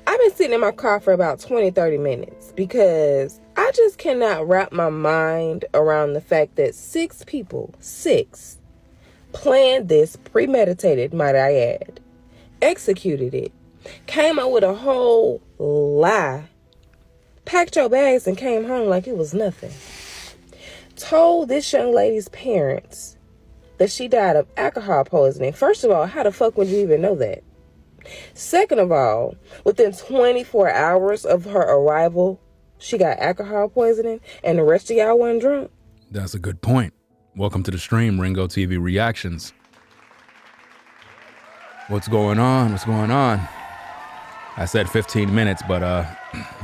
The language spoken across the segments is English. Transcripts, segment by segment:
I've been sitting in my car for about 20-30 minutes because I just cannot wrap my mind around the fact that 6 people, 6, planned this, premeditated, might I add, executed it, came up with a whole lie, packed your bags and came home like it was nothing, told this young lady's parents that she died of alcohol poisoning. First of all, how the fuck would you even know that? Second of all, within 24 hours of her arrival, she got alcohol poisoning and the rest of y'all wasn't drunk. That's a good point. Welcome to the stream, Ringo TV Reactions. What's going on? What's going on? I said 15 minutes, but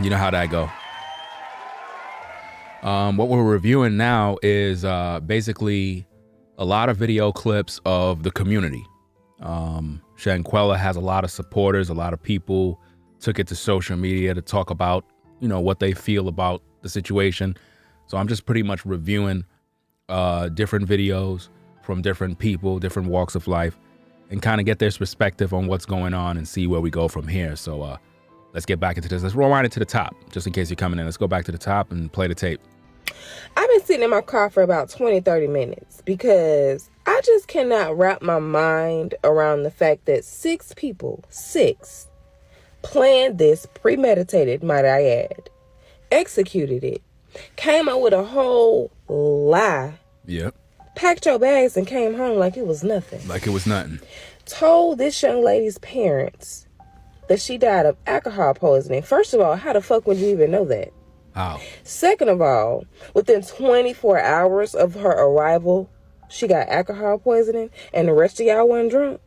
you know how that go. What we're reviewing now is basically a lot of video clips of the community. Shanquella has a lot of supporters. A lot of people took it to social media to talk about, you know, what they feel about the situation. So I'm just pretty much reviewing different videos from different people, different walks of life, and kind of get their perspective on what's going on and see where we go from here. So let's get back into this. Let's rewind it to the top, just in case you're coming in. Let's go back to the top and play the tape. I've been sitting in my car for about 20-30 minutes because I just cannot wrap my mind around the fact that 6 people, 6, planned this, premeditated, might I add, executed it, came up with a whole lie. Yep. Packed your bags and came home like it was nothing. Like it was nothing. Told this young lady's parents that she died of alcohol poisoning. First of all, how the fuck would you even know that? How? Second of all, within 24 hours of her arrival, she got alcohol poisoning and the rest of y'all wasn't drunk?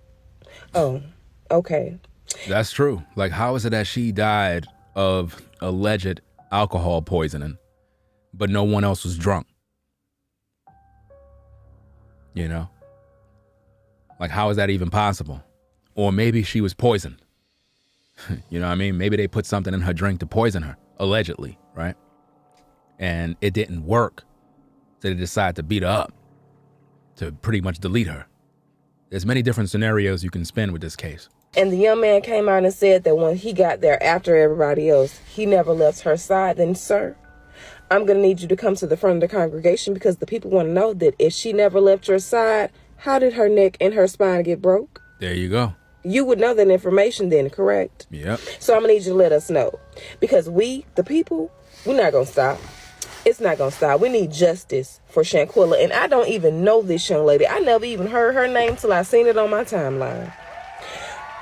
Oh, okay. That's true. Like, how is it that she died of alleged alcohol poisoning, but no one else was drunk? You know? Like, how is that even possible? Or maybe she was poisoned. You know what I mean? Maybe they put something in her drink to poison her, allegedly, right? And it didn't work. So they decided to beat her up, to pretty much delete her. There's many different scenarios you can spin with this case. And the young man came out and said that when he got there after everybody else, he never left her side. Then, sir, I'm going to need you to come to the front of the congregation because the people want to know that if she never left your side, how did her neck and her spine get broke? There you go. You would know that information then, correct? Yep. So I'm going to need you to let us know. Because we, the people, we're not going to stop. It's not going to stop. We need justice for Shanquella. And I don't even know this young lady. I never even heard her name till I seen it on my timeline.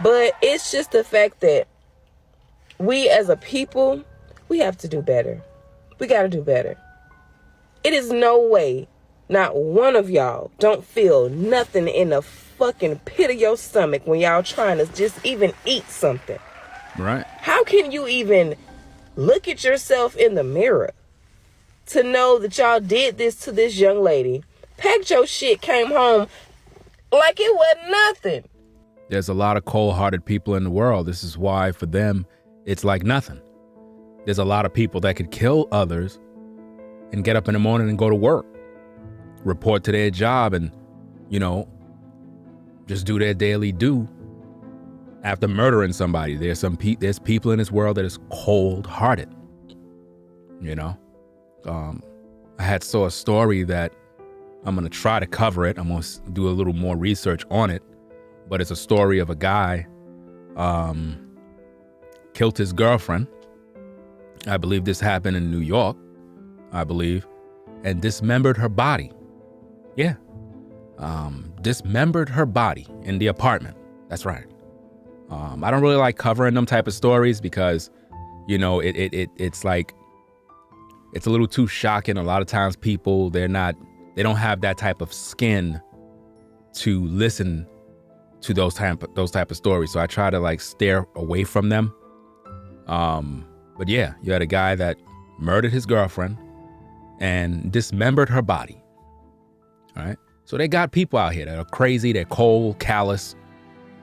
But it's just the fact that we as a people, we have to do better. We got to do better. It is no way not one of y'all don't feel nothing in the fucking pit of your stomach when y'all trying to just even eat something. Right. How can you even look at yourself in the mirror to know that y'all did this to this young lady, packed your shit, came home like it wasn't nothing? There's a lot of cold-hearted people in the world. This is why, for them, it's like nothing. There's a lot of people that could kill others and get up in the morning and go to work, report to their job, and, you know, just do their daily due after murdering somebody. There's people in this world that is cold-hearted, you know? I saw a story that I'm going to try to cover it. I'm going to do a little more research on it. But it's a story of a guy killed his girlfriend. I believe this happened in New York, I believe, and dismembered her body. Yeah. Dismembered her body in the apartment. That's right. I don't really like covering them type of stories because, you know, it's like, it's a little too shocking. A lot of times people, they don't have that type of skin to listen to those type of stories. So I try to like steer away from them. But yeah, you had a guy that murdered his girlfriend and dismembered her body. All right. So they got people out here that are crazy, they're cold, callous.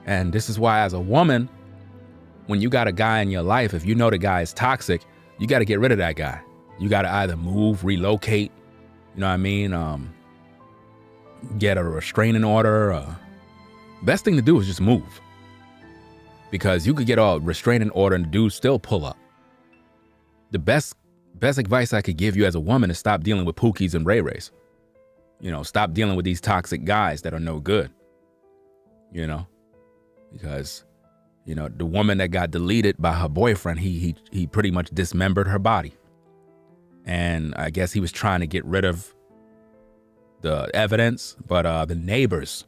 And this is why, as a woman, when you got a guy in your life, if you know the guy is toxic, you got to get rid of that guy. You got to either move, relocate, you know what I mean? get a restraining order. Best thing to do is just move. Because you could get a restraining order and the dude still pull up. The best advice I could give you as a woman is stop dealing with Pookies and Ray Rays. Stop dealing with these toxic guys that are no good. Because, the woman that got deleted by her boyfriend, he pretty much dismembered her body. And I guess he was trying to get rid of the evidence, but the neighbors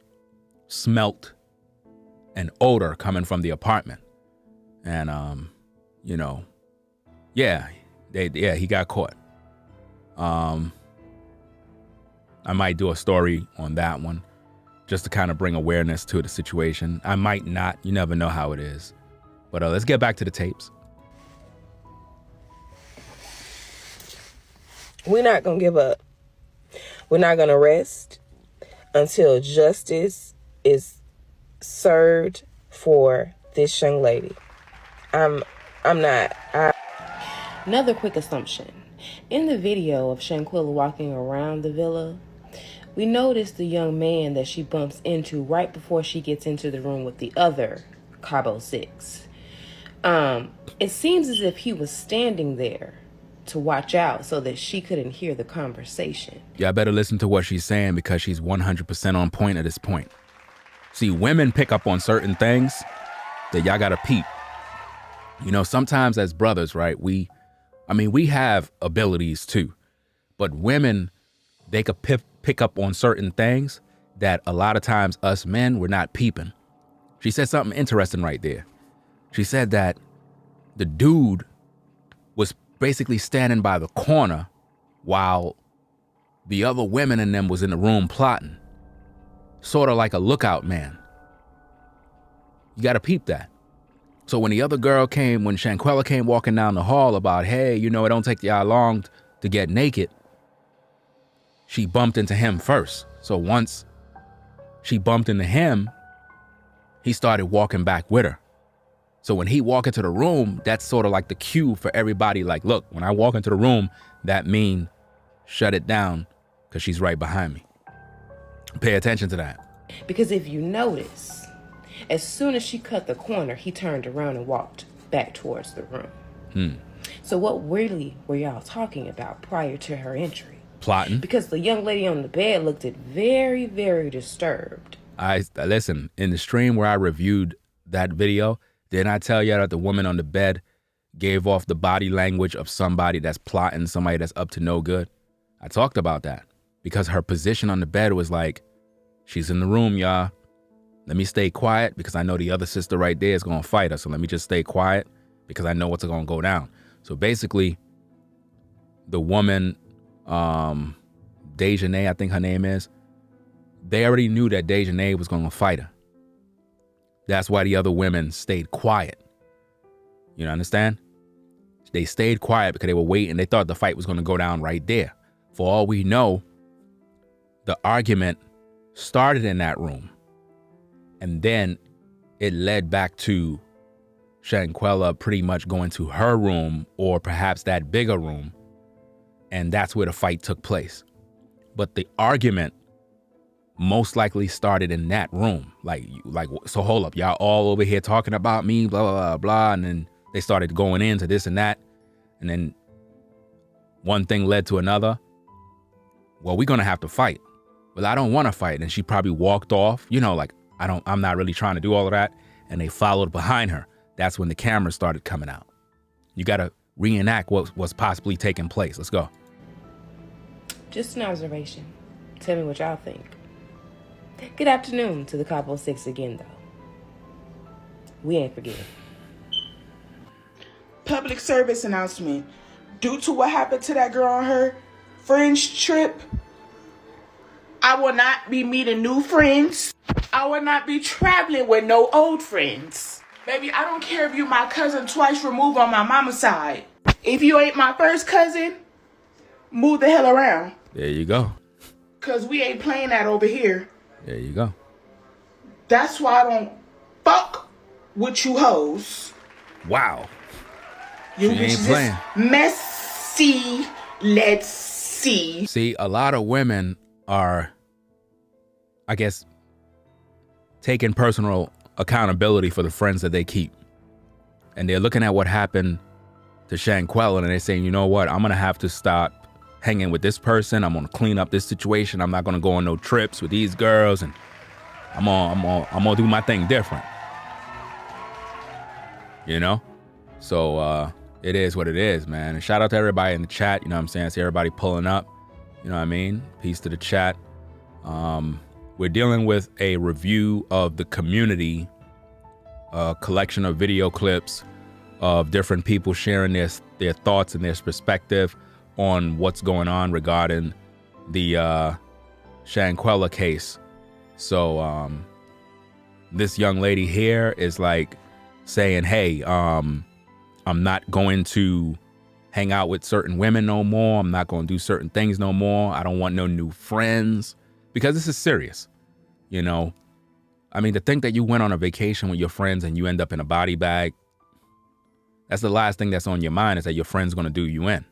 smelt an odor coming from the apartment. And, he got caught. I might do a story on that one just to kind of bring awareness to the situation. I might not. You never know how it is. But let's get back to the tapes. We're not going to give up. We're not going to rest until justice is served for this young lady. Another quick assumption. In the video of Shanquella walking around the villa, we notice the young man that she bumps into right before she gets into the room with the other Cabo 6. It seems as if he was standing there to watch out so that she couldn't hear the conversation. Y'all better listen to what she's saying because she's 100% on point at this point. See, women pick up on certain things that y'all gotta peep. Sometimes as brothers, right, we have abilities too, but women, they could pick up on certain things that a lot of times us men, we're not peeping. She said something interesting right there. She said that the dude was basically standing by the corner while the other women in them was in the room plotting. Sort of like a lookout man. You got to peep that. So when the other girl came, when Shanquella came walking down the hall about, hey, it don't take y'all long to get naked, she bumped into him first. So once she bumped into him, he started walking back with her. So when he walked into the room, that's sort of like the cue for everybody. Like, look, when I walk into the room, that means shut it down because she's right behind me. Pay attention to that. Because if you notice, as soon as she cut the corner, he turned around and walked back towards the room. So what really were y'all talking about prior to her entry? Plotting. Because the young lady on the bed looked very, very disturbed. Listen, in the stream where I reviewed that video, didn't I tell you that the woman on the bed gave off the body language of somebody that's plotting, somebody that's up to no good? I talked about that because her position on the bed was like, she's in the room, y'all. Let me stay quiet because I know the other sister right there is going to fight us. So let me just stay quiet because I know what's going to go down. So basically, the woman, Dejanae, I think her name is, they already knew that Dejanae was going to fight her. That's why the other women stayed quiet. You understand? They stayed quiet because they were waiting. They thought the fight was going to go down right there. For all we know, the argument started in that room. And then it led back to Shanquella pretty much going to her room or perhaps that bigger room. And that's where the fight took place. But the argument most likely started in that room. Like, so hold up, y'all all over here talking about me, blah, blah, blah, blah. And then they started going into this and that. And then one thing led to another. Well, we're going to have to fight. Well, I don't want to fight. And she probably walked off, I'm not really trying to do all of that. And they followed behind her. That's when the cameras started coming out. You got to reenact what was possibly taking place. Let's go. Just an observation. Tell me what y'all think. Good afternoon to the Cabo 6 again, though. We ain't forgetting. Public service announcement. Due to what happened to that girl on her fringe trip, I will not be meeting new friends. I will not be traveling with no old friends. Baby, I don't care if you my cousin twice removed on my mama's side. If you ain't my first cousin, move the hell around. There you go. Because we ain't playing that over here. There you go. That's why I don't fuck with you hoes. Wow. You ain't bitches playing. is messy. Let's see. See, a lot of women are I guess, taking personal accountability for the friends that they keep. And they're looking at what happened to Shanquella and they're saying, you know what, I'm going to have to stop hanging with this person. I'm going to clean up this situation. I'm not going to go on no trips with these girls, and I'm gonna do my thing different. You know? So it is what it is, man. And shout out to everybody in the chat, you know what I'm saying? I see everybody pulling up. You know what I mean? Peace to the chat. We're dealing with a review of the Community, a collection of video clips of different people sharing their thoughts and their perspective on what's going on regarding the Shanquella case. So this young lady here is like saying, hey, I'm not going to hang out with certain women no more. I'm not going to do certain things no more. I don't want no new friends, because this is serious. You know, I mean, to think that you went on a vacation with your friends and you end up in a body bag, that's the last thing that's on your mind, is that your friend's going to do you in.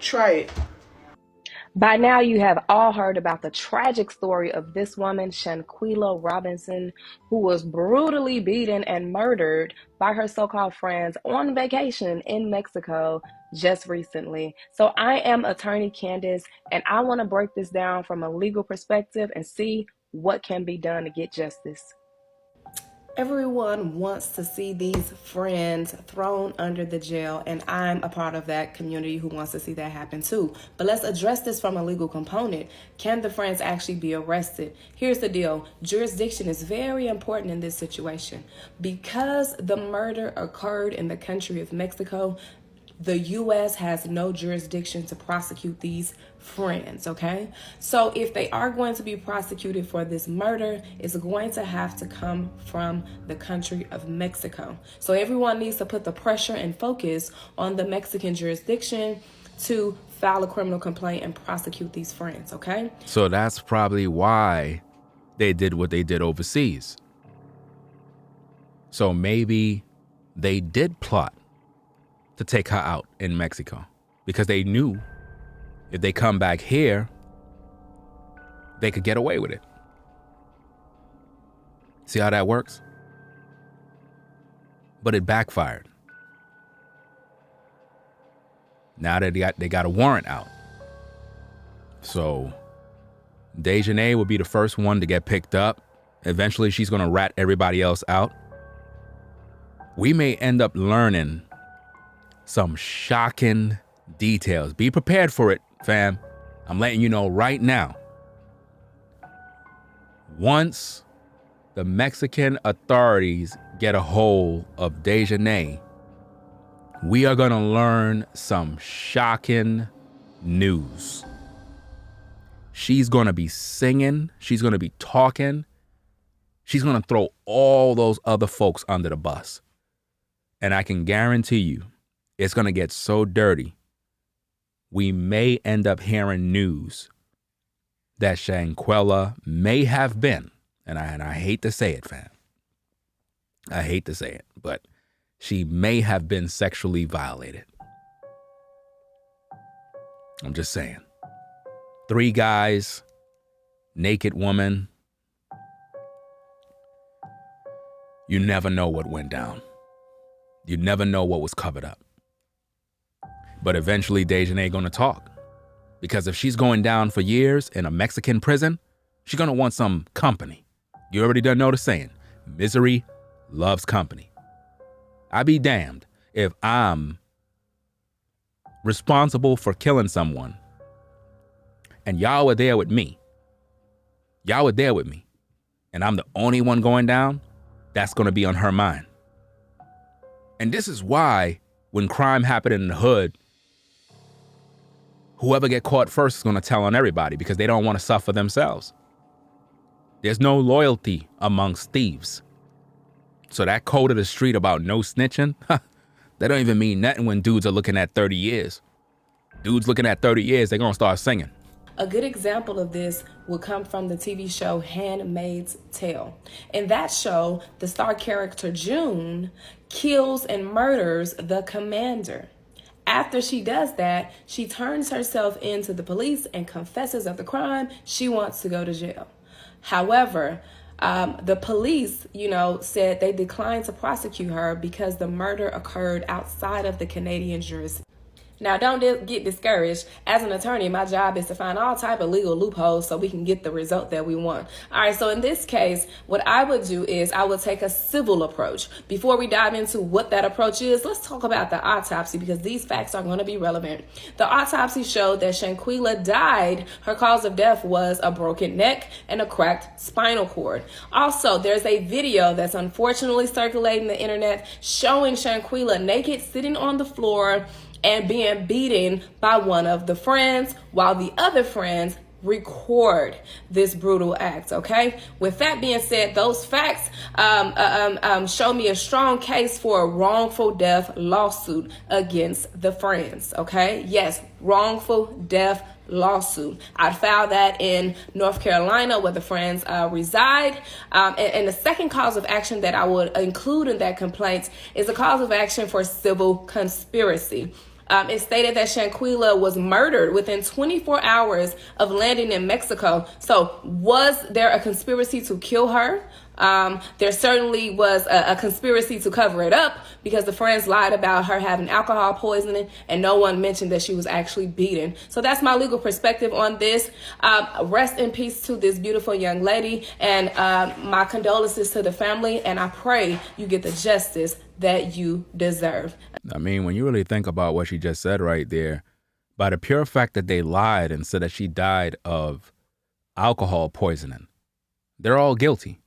Try it. By now, you have all heard about the tragic story of this woman, Shanquella Robinson, who was brutally beaten and murdered by her so-called friends on vacation in Mexico just recently. So I am attorney Candace, and I want to break this down from a legal perspective and see what can be done to get justice. Everyone wants to see these friends thrown under the jail, and I'm a part of that community who wants to see that happen too. But let's address this from a legal component. Can the friends actually be arrested? Here's the deal. Jurisdiction is very important in this situation. Because the murder occurred in the country of Mexico, the U.S. has no jurisdiction to prosecute these friends, okay? So if they are going to be prosecuted for this murder, it's going to have to come from the country of Mexico. So everyone needs to put the pressure and focus on the Mexican jurisdiction to file a criminal complaint and prosecute these friends, okay? So that's probably why they did what they did overseas. So maybe they did plot to take her out in Mexico, because they knew if they come back here, they could get away with it. See how that works? But it backfired. Now that they got a warrant out. So Dejanae will be the first one to get picked up. Eventually, she's going to rat everybody else out. We may end up learning some shocking details. Be prepared for it, fam. I'm letting you know right now. Once the Mexican authorities get a hold of Dejanae, we are going to learn some shocking news. She's going to be singing. She's going to be talking. She's going to throw all those other folks under the bus. And I can guarantee you, it's going to get so dirty, we may end up hearing news that Shanquella may have been, and I hate to say it, fam. I hate to say it, but she may have been sexually violated. I'm just saying. 3 guys, naked woman. You never know what went down. You never know what was covered up. But eventually Dejanae gonna talk. Because if she's going down for years in a Mexican prison, she's gonna want some company. You already done know the saying, misery loves company. I be damned if I'm responsible for killing someone and y'all were there with me. Y'all were there with me. And I'm the only one going down. That's gonna be on her mind. And this is why when crime happened in the hood, whoever get caught first is going to tell on everybody, because they don't want to suffer themselves. There's no loyalty amongst thieves. So that code of the street about no snitching, that don't even mean nothing when dudes are looking at 30 years. Dudes looking at 30 years, they're going to start singing. A good example of this will come from the TV show Handmaid's Tale. In that show, the star character June kills and murders the commander. After she does that, she turns herself into the police and confesses of the crime. She wants to go to jail. However, the police, said they declined to prosecute her because the murder occurred outside of the Canadian jurisdiction. Now, don't get discouraged. As an attorney, my job is to find all type of legal loopholes so we can get the result that we want. All right, so in this case, what I would do is I would take a civil approach. Before we dive into what that approach is, let's talk about the autopsy because these facts are going to be relevant. The autopsy showed that Shanquella died. Her cause of death was a broken neck and a cracked spinal cord. Also, there's a video that's unfortunately circulating the internet showing Shanquella naked sitting on the floor and being beaten by one of the friends while the other friends record this brutal act. Okay, with that being said, those facts show me a strong case for a wrongful death lawsuit against the friends. Okay, yes, wrongful death lawsuit. I'd file that in North Carolina where the friends reside. And the second cause of action that I would include in that complaint is a cause of action for civil conspiracy. It stated that Shanquella was murdered within 24 hours of landing in Mexico. So was there a conspiracy to kill her? There certainly was a conspiracy to cover it up because the friends lied about her having alcohol poisoning and no one mentioned that she was actually beaten. So that's my legal perspective on this. Rest in peace to this beautiful young lady, and my condolences to the family, and I pray you get the justice that you deserve. I mean, when you really think about what she just said right there, by the pure fact that they lied and said that she died of alcohol poisoning, they're all guilty.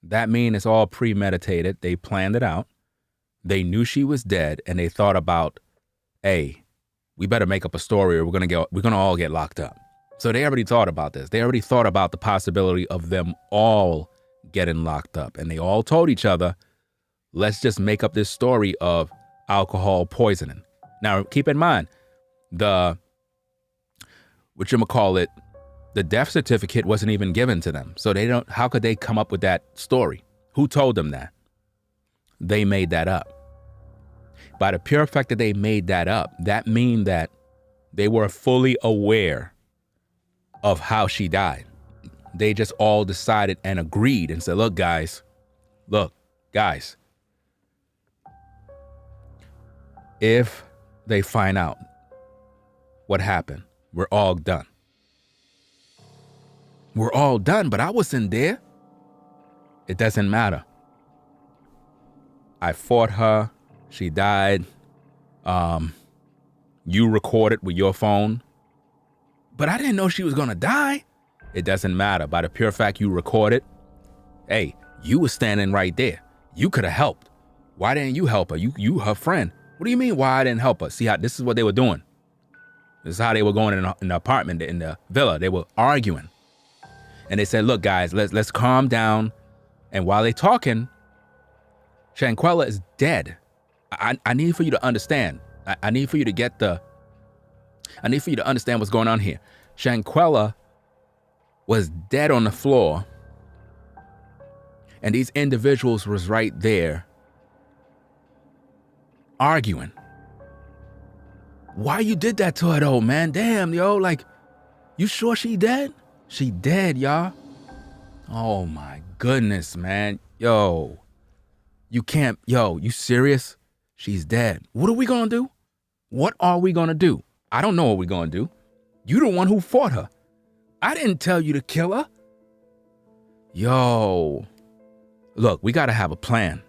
That means it's all premeditated. They planned it out. They knew she was dead, and they thought about, hey, we better make up a story or we're gonna all get locked up. So they already thought about this. They already thought about the possibility of them all getting locked up. And they all told each other, let's just make up this story of alcohol poisoning. Now, keep in mind, the death certificate wasn't even given to them. So how could they come up with that story? Who told them that? They made that up. By the pure fact that they made that up, that means that they were fully aware of how she died. They just all decided and agreed and said, look, guys, if they find out what happened, we're all done. We're all done, but I wasn't there. It doesn't matter. I fought her. She died. You recorded with your phone. But I didn't know she was going to die. It doesn't matter. By the pure fact you recorded, hey, you were standing right there. You could have helped. Why didn't you help her? You her friend. What do you mean why I didn't help her? See how this is what they were doing. This is how they were going in the apartment, in the villa. They were arguing. And they said, look, guys, let's calm down. And while they're talking, Shanquella is dead. I need for you to understand. I need for you to understand what's going on here. Shanquella was dead on the floor. And these individuals was right there arguing. Why you did that to her though, man? Damn, yo, like, you sure she dead? She dead, y'all. Oh my goodness, man. Yo, you serious? She's dead. What are we gonna do? What are we gonna do? I don't know what we're gonna do. You the one who fought her. I didn't tell you to kill her. Yo, look, we gotta have a plan.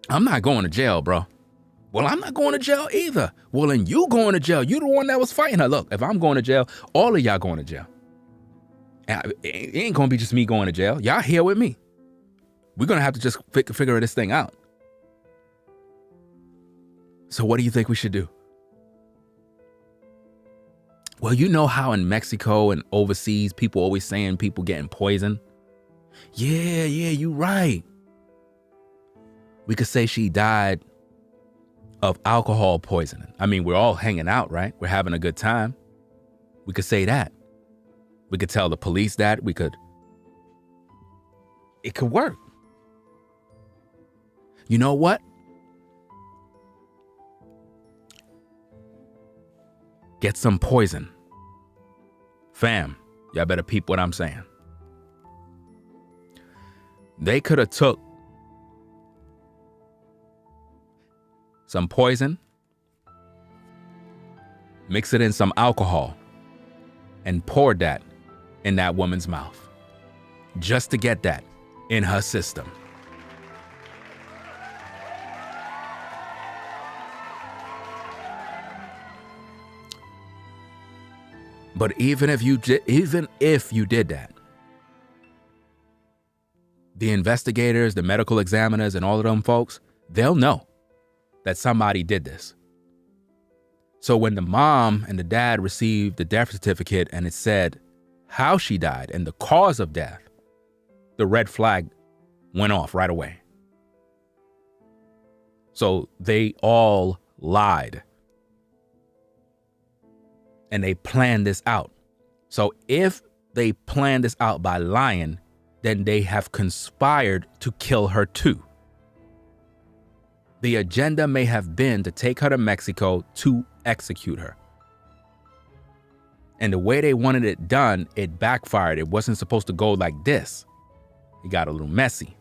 I'm not going to jail, bro. Well, I'm not going to jail either. Well, then you going to jail. You the one that was fighting her. Look, if I'm going to jail, all of y'all going to jail. And it ain't going to be just me going to jail. Y'all here with me. We're going to have to just figure this thing out. So what do you think we should do? Well, you know how in Mexico and overseas, people always saying people getting poisoned? Yeah, you right. We could say she died of alcohol poisoning. I mean, we're all hanging out, right? We're having a good time. We could say that. We could tell the police that. It could work. You know what? get some poison. Fam, y'all better peep what I'm saying. They could have took some poison, mix it in some alcohol, and poured that in that woman's mouth just to get that in her system. But even if you did that, the investigators, the medical examiners, and all of them folks, they'll know that somebody did this. So when the mom and the dad received the death certificate and it said how she died and the cause of death, the red flag went off right away. So they all lied. And they planned this out. So if they planned this out by lying, then they have conspired to kill her too. The agenda may have been to take her to Mexico to execute her. And the way they wanted it done, it backfired. It wasn't supposed to go like this. It got a little messy.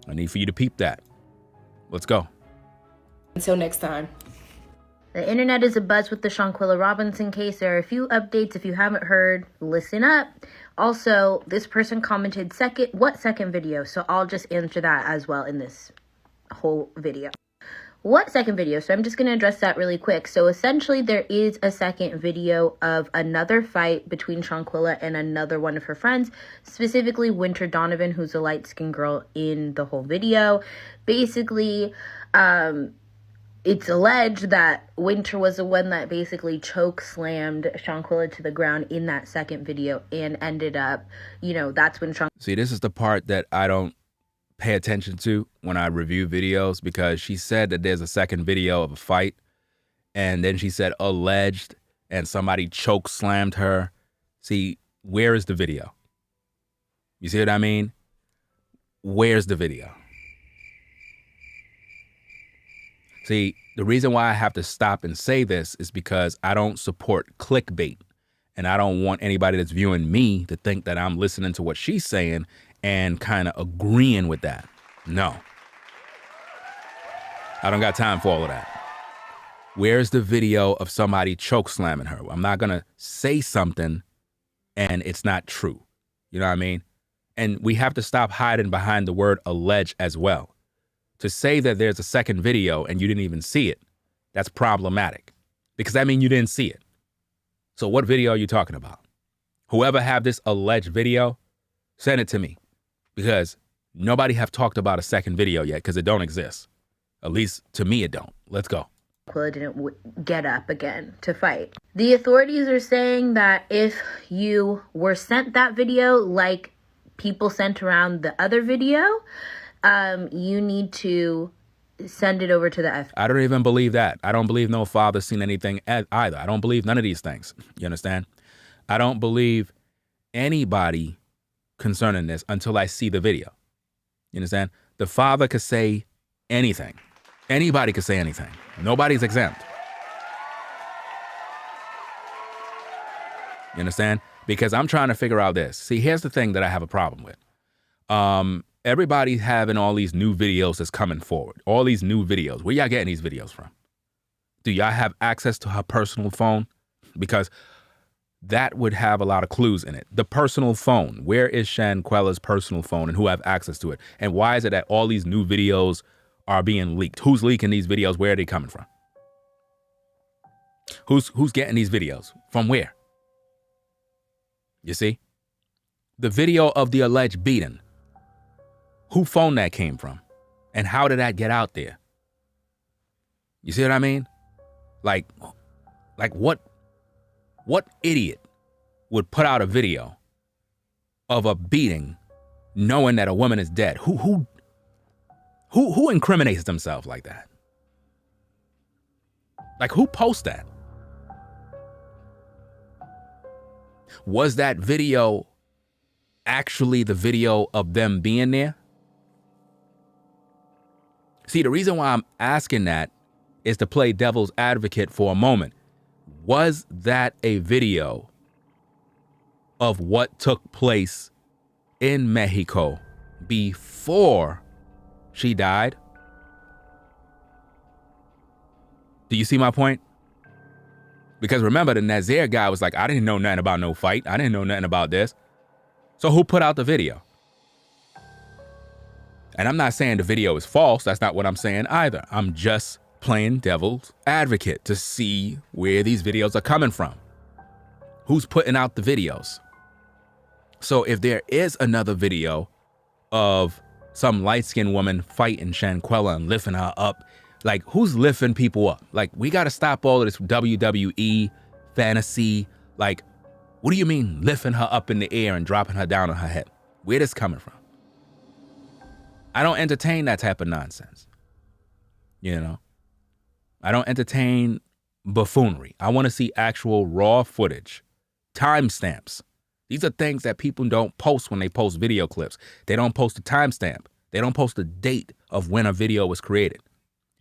I need for you to peep that. Let's go. Until next time. The internet is abuzz with the Shanquella Robinson case. There are a few updates. If you haven't heard, listen up. Also, this person commented second video? So I'll just answer that as well in this whole video. What second video? So I'm just going to address that really quick. So essentially there is a second video of another fight between Shanquella and another one of her friends, specifically Winter Donovan, who's a light-skinned girl in the whole video. Basically, it's alleged that Winter was the one that basically choke slammed Shanquella to the ground in that second video and ended up, that's when See, this is the part that I don't pay attention to when I review videos, because she said that there's a second video of a fight and then she said alleged and somebody choke slammed her. See, where is the video? You see what I mean? Where's the video? See, the reason why I have to stop and say this is because I don't support clickbait. And I don't want anybody that's viewing me to think that I'm listening to what she's saying and kind of agreeing with that. No. I don't got time for all of that. Where's the video of somebody choke slamming her? I'm not going to say something and it's not true. You know what I mean? And we have to stop hiding behind the word alleged as well. To say that there's a second video and you didn't even see it, that's problematic, because that means you didn't see it. So what video are you talking about? Whoever have this alleged video, send it to me, because nobody have talked about a second video yet, because it don't exist. At least to me, it don't. Let's go. Shanquella didn't get up again to fight. The authorities are saying that if you were sent that video, like people sent around the other video, you need to send it over to the FBI. I don't even believe that. I don't believe no father's seen anything either. I don't believe none of these things. You understand? I don't believe anybody concerning this until I see the video. You understand? The father could say anything. Anybody could say anything. Nobody's exempt. You understand? Because I'm trying to figure out this. See, here's the thing that I have a problem with. Everybody's having all these new videos that's coming forward. All these new videos. Where y'all getting these videos from? Do y'all have access to her personal phone? Because that would have a lot of clues in it. The personal phone. Where is Shanquella's personal phone and who have access to it? And why is it that all these new videos are being leaked? Who's leaking these videos? Where are they coming from? Who's getting these videos? From where? You see? The video of the alleged beating. Who phone that came from? And how did that get out there? You see what I mean? Like what idiot would put out a video of a beating knowing that a woman is dead? Who incriminates themselves like that? Like, who posts that? Was that video actually the video of them being there? See, the reason why I'm asking that is to play devil's advocate for a moment. Was that a video of what took place in Mexico before she died? Do you see my point? Because remember, the Nazir guy was like, I didn't know nothing about no fight. I didn't know nothing about this. So who put out the video? And I'm not saying the video is false. That's not what I'm saying either. I'm just playing devil's advocate to see where these videos are coming from. Who's putting out the videos? So if there is another video of some light-skinned woman fighting Shanquella and lifting her up, like, who's lifting people up? Like, we got to stop all of this WWE fantasy. Like, what do you mean lifting her up in the air and dropping her down on her head? Where this coming from? I don't entertain that type of nonsense. You know? I don't entertain buffoonery. I want to see actual raw footage, timestamps. These are things that people don't post when they post video clips. They don't post a timestamp. They don't post the date of when a video was created.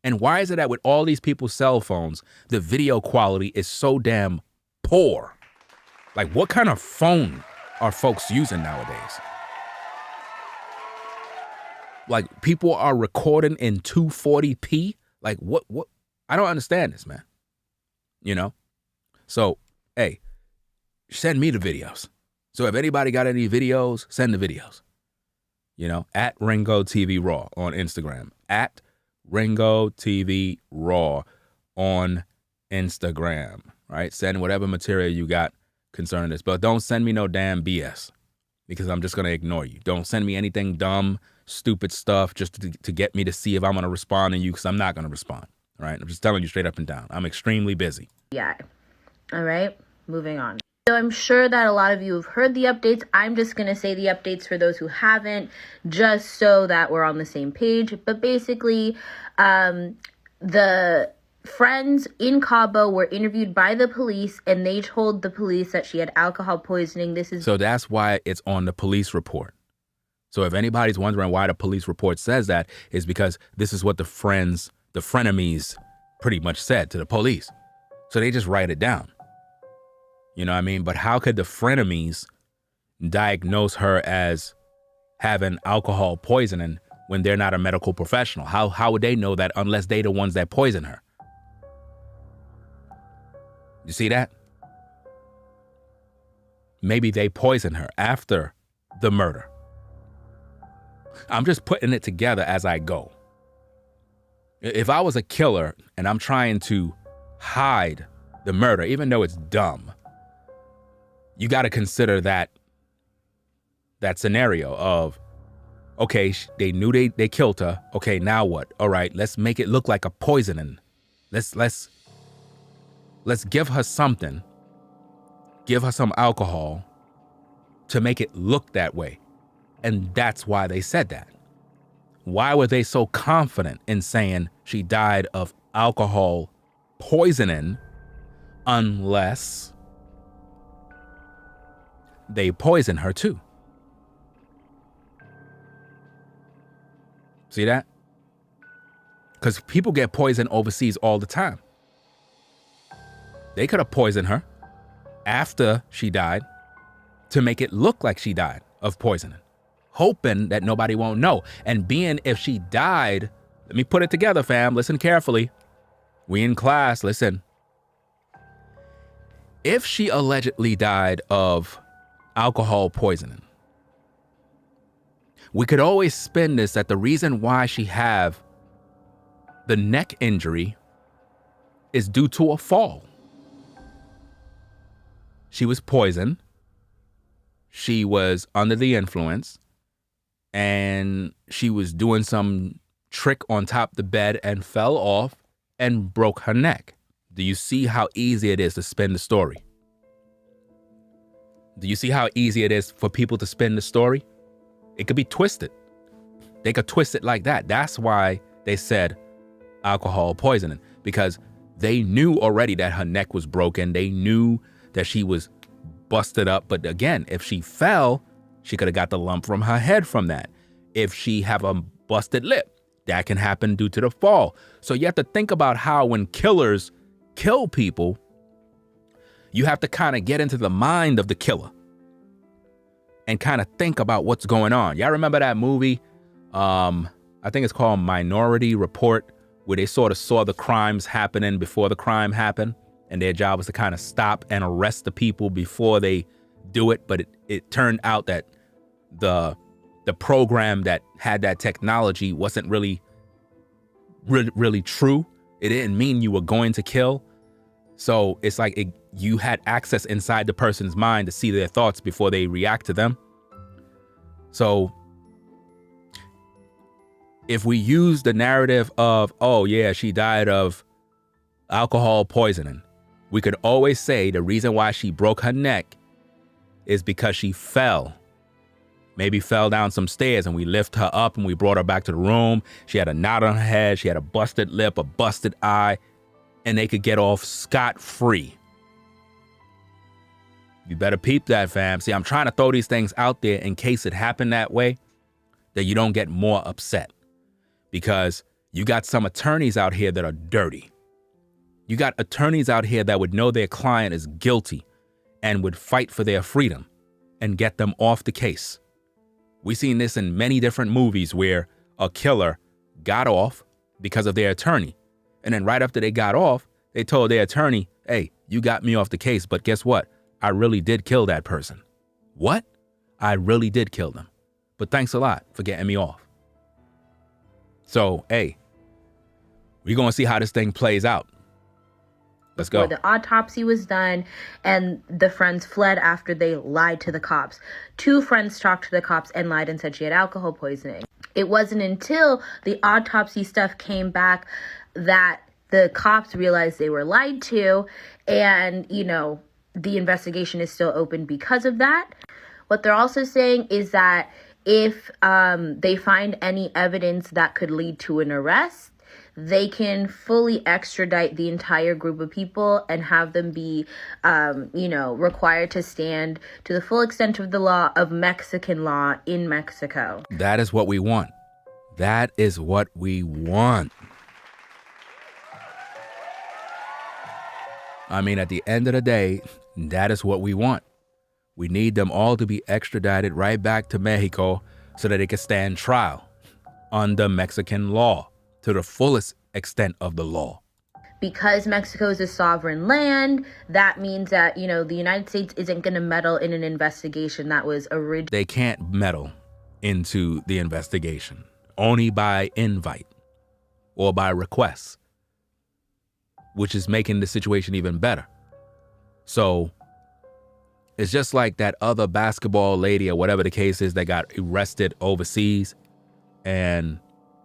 And why is it that with all these people's cell phones, the video quality is so damn poor? Like, what kind of phone are folks using nowadays? Like, people are recording in 240p? Like, what? I don't understand this, man. You know? So, hey, send me the videos. So if anybody got any videos, send the videos. You know, at Ringo TV Raw on Instagram. At Ringo TV Raw on Instagram. Right? Send whatever material you got concerning this. But don't send me no damn BS. Because I'm just going to ignore you. Don't send me anything dumb, stupid stuff just to get me to see if I'm going to respond to you, because I'm not going to respond. Right? I'm just telling you straight up and down. I'm extremely busy. Yeah. All right. Moving on. So I'm sure that a lot of you have heard the updates. I'm just going to say the updates for those who haven't, just so that we're on the same page. But basically, the friends in Cabo were interviewed by the police, and they told the police that she had alcohol poisoning. So that's why it's on the police report. So if anybody's wondering why the police report says that, is because this is what the frenemies pretty much said to the police. So they just write it down. You know what I mean? But how could the frenemies diagnose her as having alcohol poisoning when they're not a medical professional? How would they know that unless they're the ones that poison her? You see that? Maybe they poison her after the murder. I'm just putting it together as I go. If I was a killer and I'm trying to hide the murder, even though it's dumb, you got to consider that scenario of, okay, they knew they killed her. Okay, now what? All right, let's make it look like a poisoning. Let's give her something. Give her some alcohol to make it look that way. And that's why they said that. Why were they so confident in saying she died of alcohol poisoning unless they poison her too? See that? Because people get poisoned overseas all the time. They could have poisoned her after she died to make it look like she died of poisoning, hoping that nobody won't know. And being if she died, let me put it together, fam. Listen carefully. We in class, listen. If she allegedly died of alcohol poisoning, we could always spin this that the reason why she have the neck injury is due to a fall. She was poisoned. She was under the influence, and she was doing some trick on top of the bed and fell off and broke her neck. Do you see how easy it is to spin the story? Do you see how easy it is for people to spin the story? It could be twisted. They could twist it like that. That's why they said alcohol poisoning, because they knew already that her neck was broken. They knew that she was busted up. But again, if she fell, she could have got the lump from her head from that. If she have a busted lip, that can happen due to the fall. So you have to think about how when killers kill people, you have to kind of get into the mind of the killer and kind of think about what's going on. Y'all remember that movie? I think it's called Minority Report, where they sort of saw the crimes happening before the crime happened, and their job was to kind of stop and arrest the people before they do it. But it turned out that the program that had that technology wasn't really true. It didn't mean you were going to kill. So it's like you had access inside the person's mind to see their thoughts before they react to them. So if we use the narrative of, oh yeah, she died of alcohol poisoning, we could always say the reason why she broke her neck is because she fell. Maybe fell down some stairs, and we lift her up and we brought her back to the room. She had a knot on her head. She had a busted lip, a busted eye, and they could get off scot-free. You better peep that, fam. See, I'm trying to throw these things out there in case it happened that way, that you don't get more upset. Because you got some attorneys out here that are dirty. You got attorneys out here that would know their client is guilty and would fight for their freedom and get them off the case. We've seen this in many different movies where a killer got off because of their attorney. And then right after they got off, they told their attorney, hey, you got me off the case, but guess what? I really did kill that person. What? I really did kill them. But thanks a lot for getting me off. So, hey, we're going to see how this thing plays out. Let's go. The autopsy was done, and the friends fled after they lied to the cops. 2 friends talked to the cops and lied and said she had alcohol poisoning. It wasn't until the autopsy stuff came back that the cops realized they were lied to, and, you know, the investigation is still open because of that. What they're also saying is that if they find any evidence that could lead to an arrest, they can fully extradite the entire group of people and have them be, required to stand to the full extent of the law of Mexican law in Mexico. That is what we want. That is what we want. I mean, at the end of the day, that is what we want. We need them all to be extradited right back to Mexico so that they can stand trial under Mexican law to the fullest extent of the law. Because Mexico is a sovereign land, that means that, the United States isn't going to meddle in an investigation that was originally. They can't meddle into the investigation, only by invite or by request, which is making the situation even better. So it's just like that other basketball lady or whatever the case is that got arrested overseas and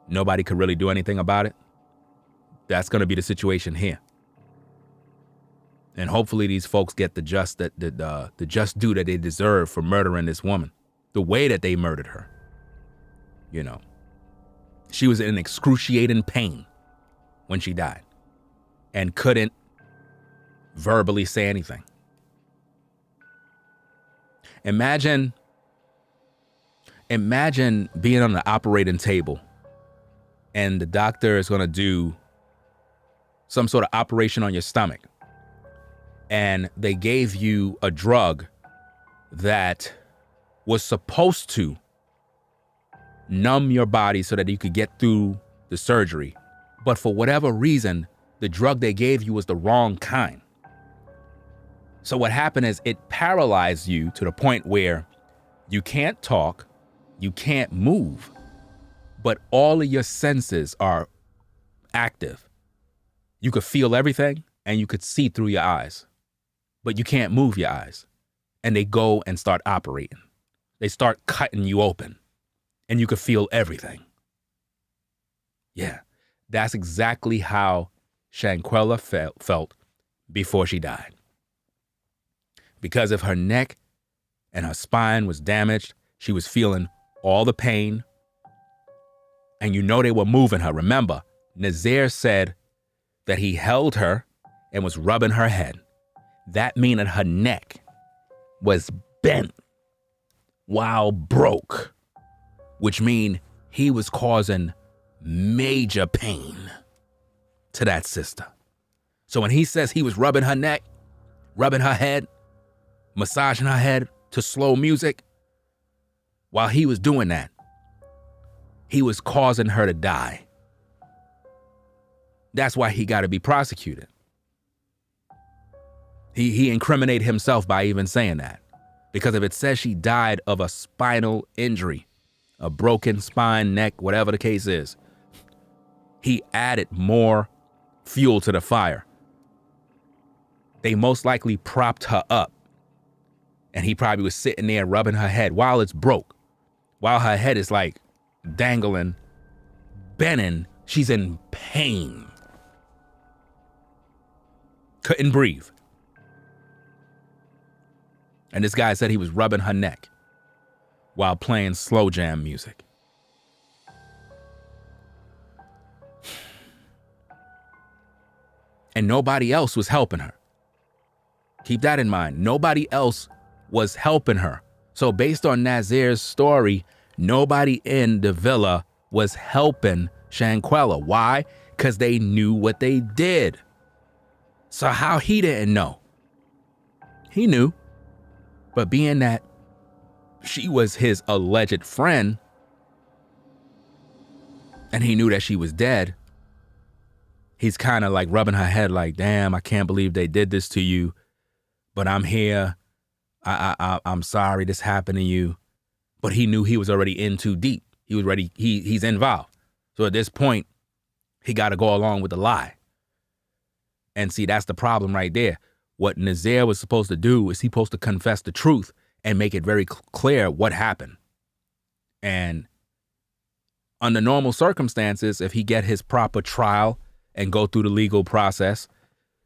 nobody could really do anything about it. That's going to be the situation here. And hopefully these folks get the just due that they deserve for murdering this woman, the way that they murdered her. She was in excruciating pain when she died and couldn't verbally say anything. Imagine being on the operating table and the doctor is going to do some sort of operation on your stomach, and they gave you a drug that was supposed to numb your body so that you could get through the surgery. But for whatever reason, the drug they gave you was the wrong kind. So what happened is it paralyzed you to the point where you can't talk, you can't move, but all of your senses are active. You could feel everything and you could see through your eyes, but you can't move your eyes. And they go and start operating. They start cutting you open and you could feel everything. Yeah, that's exactly how Shanquella felt before she died. Because if her neck and her spine was damaged, she was feeling all the pain. And they were moving her. Remember, Nazir said that he held her and was rubbing her head. That meaning her neck was bent while broke, which means he was causing major pain to that sister. So when he says he was rubbing her neck, rubbing her head, massaging her head to slow music. While he was doing that, he was causing her to die. That's why he got to be prosecuted. He incriminated himself by even saying that. Because if it says she died of a spinal injury, a broken spine, neck, whatever the case is, he added more fuel to the fire. They most likely propped her up. And he probably was sitting there rubbing her head while it's broke. While her head is like dangling, bending, she's in pain. Couldn't breathe. And this guy said he was rubbing her neck while playing slow jam music. And nobody else was helping her. Keep that in mind. Nobody else was helping her. So based on Nazir's story, nobody in the villa was helping Shanquella. Why? Because they knew what they did. So how he didn't know? He knew. But being that she was his alleged friend, and he knew that she was dead, he's kind of like rubbing her head like, damn, I can't believe they did this to you. But I'm here. I'm sorry this happened to you. But he knew he was already in too deep. He was ready. He's involved. So at this point, he got to go along with the lie. And see, that's the problem right there. What Nazir was supposed to do is he supposed to confess the truth and make it very clear what happened. And under normal circumstances, if he get his proper trial and go through the legal process,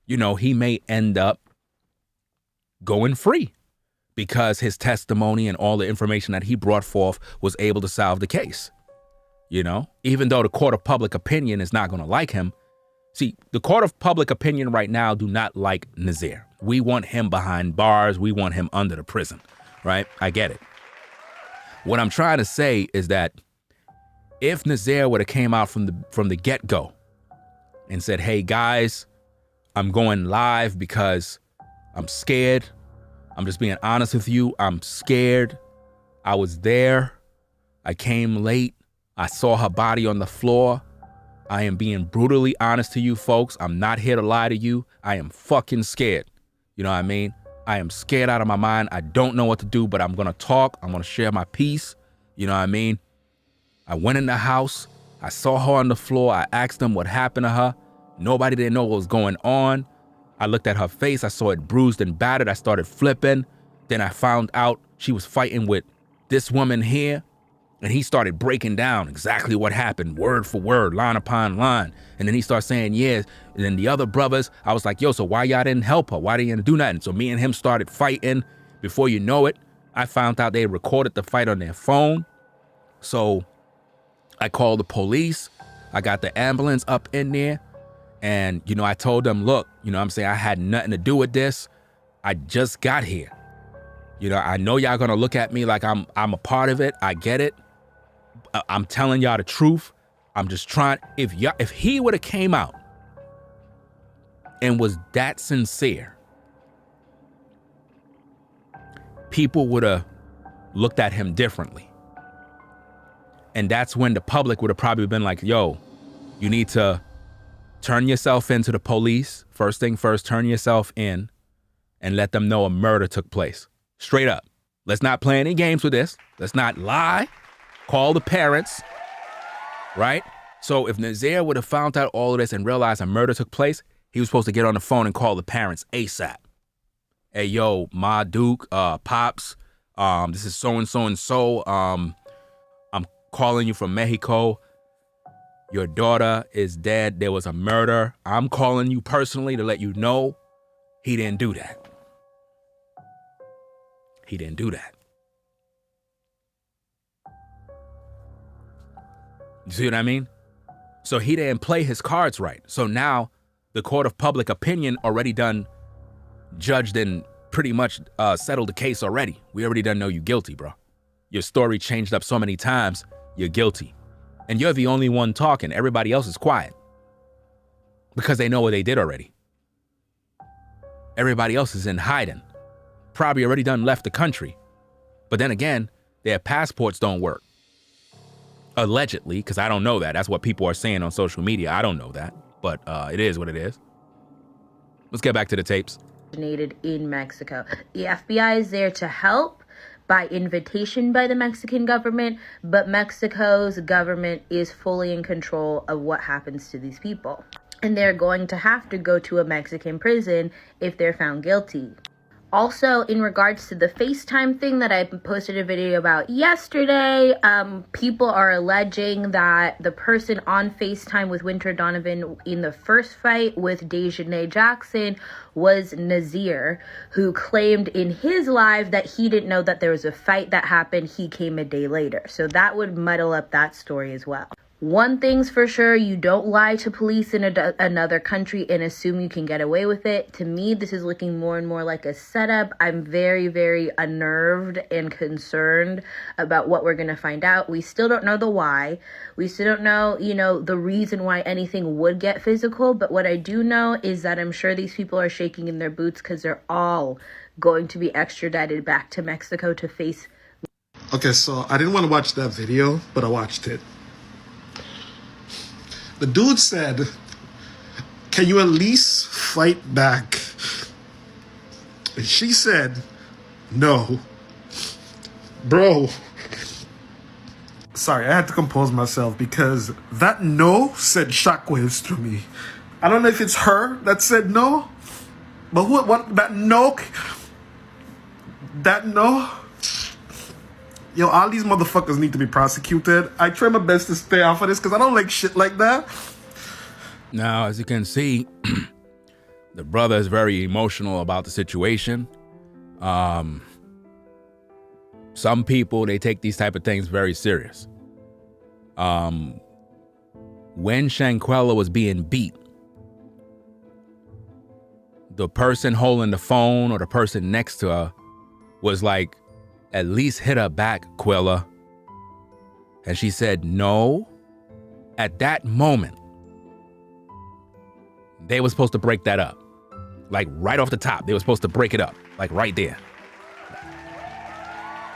you know, he may end up going free because his testimony and all the information that he brought forth was able to solve the case. You know, even though the court of public opinion is not going to like him. See, the court of public opinion right now do not like Nazir. We want him behind bars. We want him under the prison, right? I get it. What I'm trying to say is that if Nazir would have came out from the get-go and said, hey, guys, I'm going live because I'm scared. I'm just being honest with you. I'm scared. I was there. I came late. I saw her body on the floor. I am being brutally honest to you folks. I'm not here to lie to you. I am fucking scared. You know what I mean? I am scared out of my mind. I don't know what to do, but I'm going to talk. I'm going to share my piece. You know what I mean? I went in the house. I saw her on the floor. I asked them what happened to her. Nobody didn't know what was going on. I looked at her face. I saw it bruised and battered. I started flipping. Then I found out she was fighting with this woman here. And he started breaking down exactly what happened, word for word, line upon line. And then he started saying, yes. And then the other brothers, I was like, yo, so why y'all didn't help her? Why didn't you do nothing? So me and him started fighting. Before you know it, I found out they recorded the fight on their phone. So I called the police. I got the ambulance up in there. And, you know, I told them, look, you know what I'm saying? I had nothing to do with this. I just got here. You know, I know y'all gonna look at me like I'm a part of it. I get it. I'm telling y'all the truth. I'm just trying. If he would have came out and was that sincere, people would have looked at him differently. And that's when the public would have probably been like, yo, you need to turn yourself into the police. First thing first, turn yourself in and let them know a murder took place. Straight up. Let's not play any games with this. Let's not lie. Call the parents, right? So if Nazir would have found out all of this and realized a murder took place, he was supposed to get on the phone and call the parents ASAP. Hey, yo, Ma Duke, Pops, this is so-and-so and so. I'm calling you from Mexico. Your daughter is dead. There was a murder. I'm calling you personally to let you know. He didn't do that. He didn't do that. You see what I mean? So he didn't play his cards right. So now the court of public opinion already done judged and pretty much settled the case already. We already done know you guilty, bro. Your story changed up so many times, you're guilty. And you're the only one talking. Everybody else is quiet. Because they know what they did already. Everybody else is in hiding. Probably already done left the country. But then again, their passports don't work. Allegedly, because I don't know that. That's what people are saying on social media. I don't know that. But it is what it is. Let's get back to the tapes. In Mexico. The FBI is there to help by invitation by the Mexican government, but Mexico's government is fully in control of what happens to these people. And they're going to have to go to a Mexican prison if they're found guilty. Also, in regards to the FaceTime thing that I posted a video about yesterday, people are alleging that the person on FaceTime with Winter Donovan in the first fight with Dejanae Jackson was Nazir, who claimed in his live that he didn't know that there was a fight that happened. He came a day later. So that would muddle up that story as well. One thing's for sure, you don't lie to police in another country and assume you can get away with it. To me, this is looking more and more like a setup. I'm very, very unnerved and concerned about what we're going to find out. We still don't know the why. We still don't know, the reason why anything would get physical. But what I do know is that I'm sure these people are shaking in their boots because they're all going to be extradited back to Mexico to face. Okay, so I didn't want to watch that video, but I watched it. The dude said, can you at least fight back? And she said, no. Bro. Sorry, I had to compose myself because that no sent shockwaves through me. I don't know if it's her that said no, but what that no? Yo, all these motherfuckers need to be prosecuted. I try my best to stay off of this because I don't like shit like that. Now, as you can see, the brother is very emotional about the situation. Some people, they take these type of things very serious. When Shanquella was being beat, the person holding the phone or the person next to her was like, at least hit her back, Quilla. And she said no. At that moment, they were supposed to break that up. Like right off the top, they were supposed to break it up. Like right there.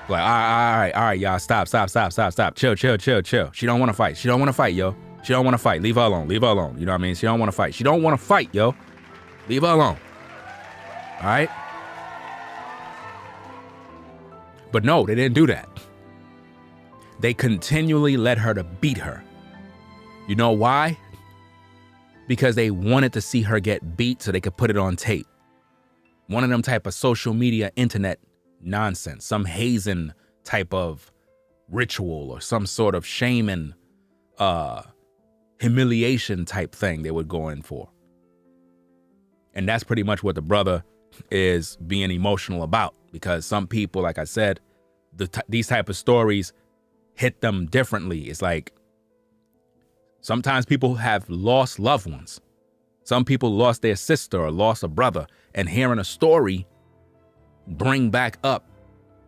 Like, all right, y'all, stop. Chill. She don't want to fight. She don't want to fight, yo. She don't want to fight. Leave her alone. You know what I mean? She don't want to fight. She don't want to fight, yo. Leave her alone. All right? But no, they didn't do that. They continually let her to beat her. You know why? Because they wanted to see her get beat so they could put it on tape. One of them type of social media, internet nonsense, some hazing type of ritual or some sort of shaming, humiliation type thing they were going for. And that's pretty much what the brother is being emotional about, because some people, like I said, these type of stories hit them differently. It's like sometimes people have lost loved ones. Some people lost their sister or lost a brother, and hearing a story bring back up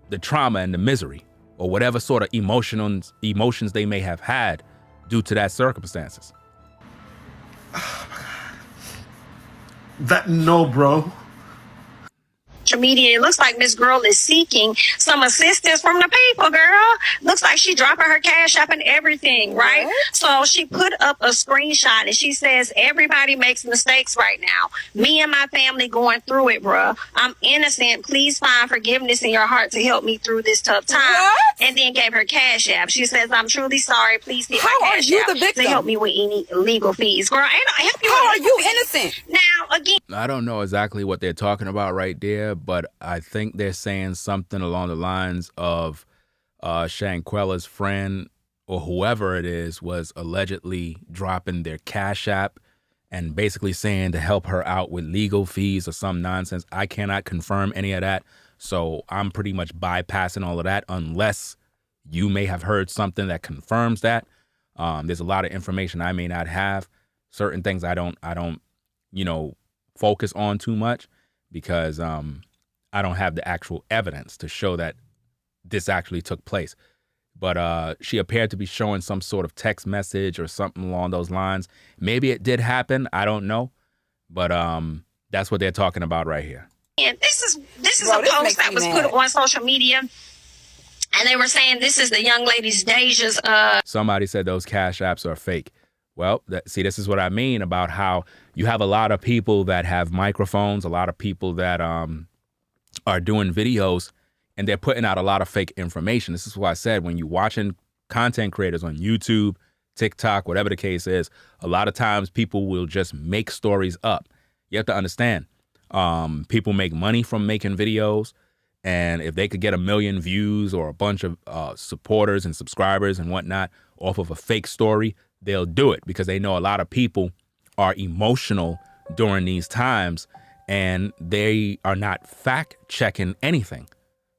the trauma and the misery or whatever sort of emotions they may have had due to that circumstances. Oh my God. That no, bro. Media, it looks like Miss Girl is seeking some assistance from the people, girl. Looks like she dropping her cash up and everything, right? What? So she put up a screenshot and she says, everybody makes mistakes right now. Me and my family going through it, bruh. I'm innocent. Please find forgiveness in your heart to help me through this tough time. What? And then gave her cash app. She says, I'm truly sorry. Please hit my cash app to help me with any legal fees. Girl, and I help you. How are you innocent? Now, again, I don't know exactly what they're talking about right there, but I think they're saying something along the lines of Shanquella's friend or whoever it is was allegedly dropping their cash app and basically saying to help her out with legal fees or some nonsense. I cannot confirm any of that, so I'm pretty much bypassing all of that unless you may have heard something that confirms that. There's a lot of information I may not have. Certain things I don't focus on too much because I don't have the actual evidence to show that this actually took place. But she appeared to be showing some sort of text message or something along those lines. Maybe it did happen. I don't know. But That's what they're talking about right here. And this is Bro, a this post makes that me was mad. put on social media, and they were saying this is the young lady's Deja's. Somebody said those cash apps are fake. Well, see, this is what I mean about how you have a lot of people that have microphones, a lot of people that are doing videos, and they're putting out a lot of fake information. This is why I said when you're watching content creators on YouTube, TikTok, whatever the case is, a lot of times people will just make stories up. You have to understand, people make money from making videos, and if they could get 1 million views or a bunch of supporters and subscribers and whatnot off of a fake story, they'll do it because they know a lot of people are emotional during these times and they are not fact checking anything.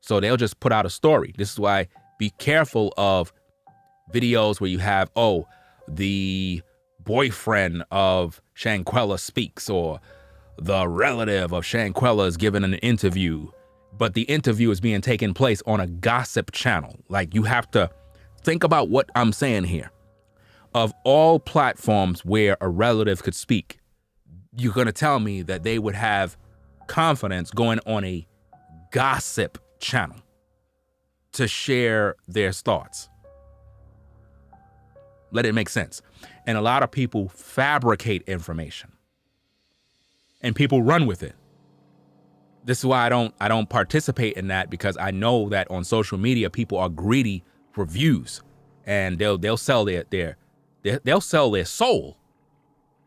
So they'll just put out a story. This is why be careful of videos where you have, oh, the boyfriend of Shanquella speaks, or the relative of Shanquella is giving an interview, but the interview is being taken place on a gossip channel. Like, you have to think about what I'm saying here. Of all platforms where a relative could speak, you're going to tell me that they would have confidence going on a gossip channel to share their thoughts. Let it make sense. And a lot of people fabricate information and people run with it. This is why I don't participate in that, because I know that on social media people are greedy for views, and they'll sell they'll sell their soul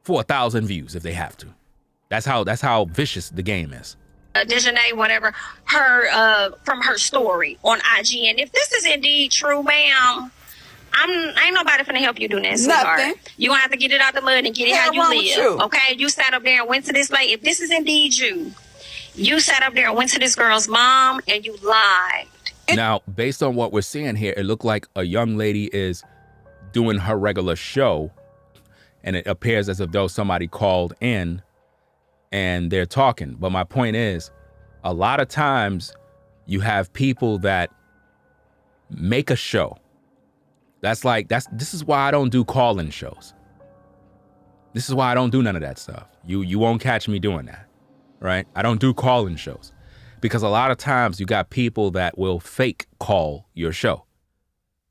for 1,000 views if they have to. That's how vicious the game is. Dejanae, whatever, her from her story on IG. And if this is indeed true, ma'am, ain't nobody finna help you do that, sweetheart. Nothing. You gonna have to get it out the mud and get it how you wrong with live. you? Okay? You sat up there and went to this lady. If this is indeed you sat up there and went to this girl's mom and you lied. Now, based on what we're seeing here, it looked like a young lady is doing her regular show, and it appears as if though somebody called in and they're talking. But my point is, a lot of times you have people that make a show. This is why I don't do call-in shows. This is why I don't do none of that stuff. You won't catch me doing that, right? I don't do call-in shows because a lot of times you got people that will fake call your show.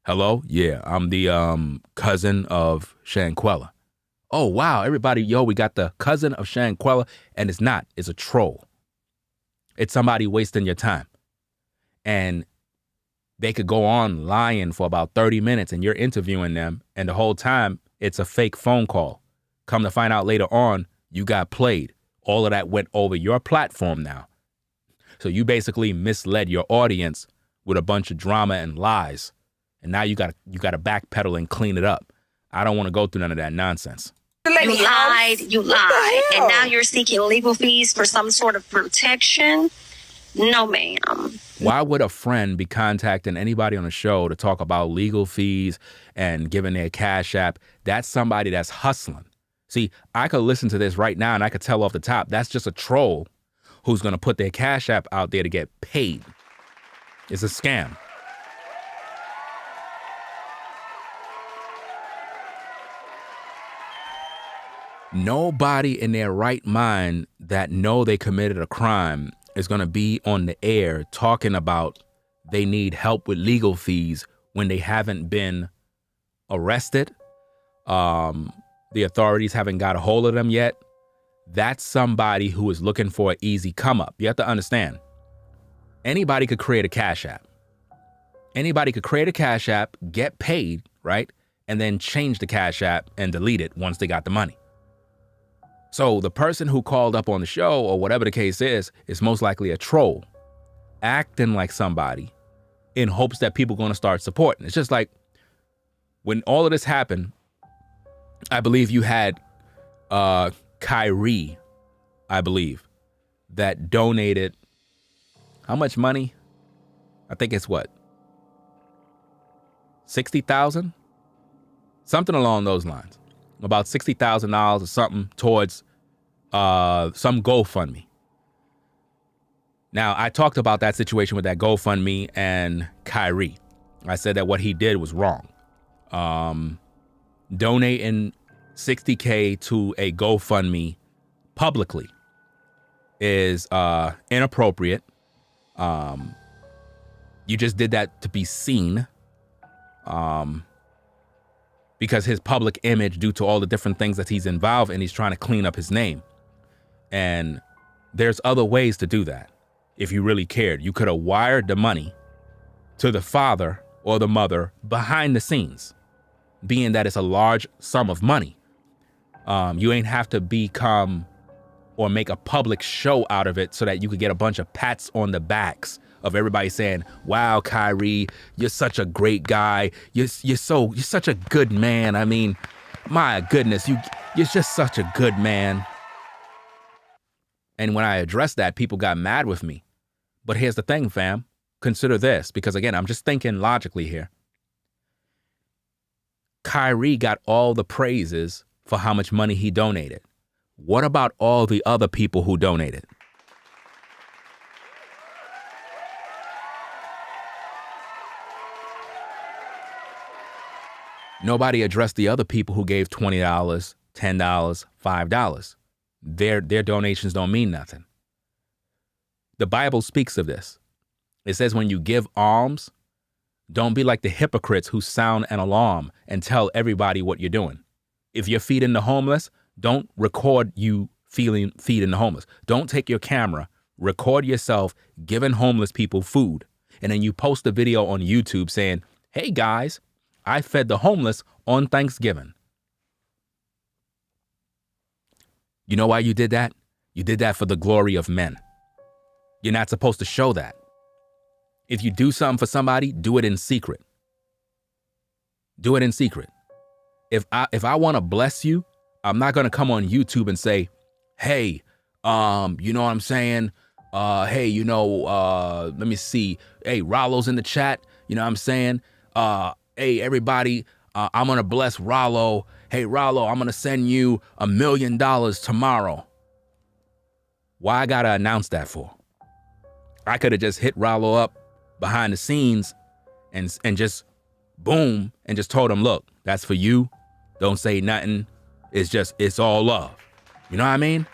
Hello? Yeah, I'm the cousin of Shanquella. Oh, wow, everybody, we got the cousin of Shanquella, and it's not. It's a troll. It's somebody wasting your time. And they could go on lying for about 30 minutes, and you're interviewing them, and the whole time, it's a fake phone call. Come to find out later on, you got played. All of that went over your platform now. So you basically misled your audience with a bunch of drama and lies. And now you got to backpedal and clean it up. I don't want to go through none of that nonsense. You lied, and now you're seeking legal fees for some sort of protection? No, ma'am. Why would a friend be contacting anybody on the show to talk about legal fees and giving their cash app? That's somebody that's hustling. See, I could listen to this right now and I could tell off the top, that's just a troll who's going to put their cash app out there to get paid. It's a scam. Nobody in their right mind that know they committed a crime is going to be on the air talking about they need help with legal fees when they haven't been arrested. The authorities haven't got a hold of them yet. That's somebody who is looking for an easy come up. You have to understand, anybody could create a cash app. Anybody could create a cash app, get paid, right? And then change the cash app and delete it once they got the money. So the person who called up on the show or whatever the case is most likely a troll acting like somebody in hopes that people are going to start supporting. It's just like when all of this happened, I believe you had Kyrie, I believe, that donated how much money? I think it's what? 60,000? Something along those lines. About $60,000 or something towards some GoFundMe. Now, I talked about that situation with that GoFundMe and Kyrie. I said that what he did was wrong. Donating $60K to a GoFundMe publicly is inappropriate. You just did that to be seen. Because his public image, due to all the different things that he's involved in, he's trying to clean up his name. And there's other ways to do that. If you really cared, you could have wired the money to the father or the mother behind the scenes, being that it's a large sum of money. You ain't have to become or make a public show out of it so that you could get a bunch of pats on the backs of everybody saying, wow, Kyrie, you're such a great guy. You're such a good man. I mean, my goodness, you're just such a good man. And when I addressed that, people got mad with me. But here's the thing, fam. Consider this, because again, I'm just thinking logically here. Kyrie got all the praises for how much money he donated. What about all the other people who donated? Nobody addressed the other people who gave $20, $10, $5. Their donations don't mean nothing. The Bible speaks of this. It says when you give alms, don't be like the hypocrites who sound an alarm and tell everybody what you're doing. If you're feeding the homeless, don't record you feeding the homeless. Don't take your camera, record yourself giving homeless people food, and then you post a video on YouTube saying, hey guys, I fed the homeless on Thanksgiving. You know why you did that? You did that for the glory of men. You're not supposed to show that. If you do something for somebody, do it in secret. Do it in secret. If I want to bless you, I'm not going to come on YouTube and say, hey, you know what I'm saying? Hey, let me see. Hey, Rollo's in the chat. You know what I'm saying? Hey, everybody, I'm going to bless Rollo. Hey, Rollo, I'm going to send you $1 million tomorrow. Why I got to announce that for? I could have just hit Rollo up behind the scenes and just boom, and just told him, look, that's for you. Don't say nothing. It's all love. You know what I mean?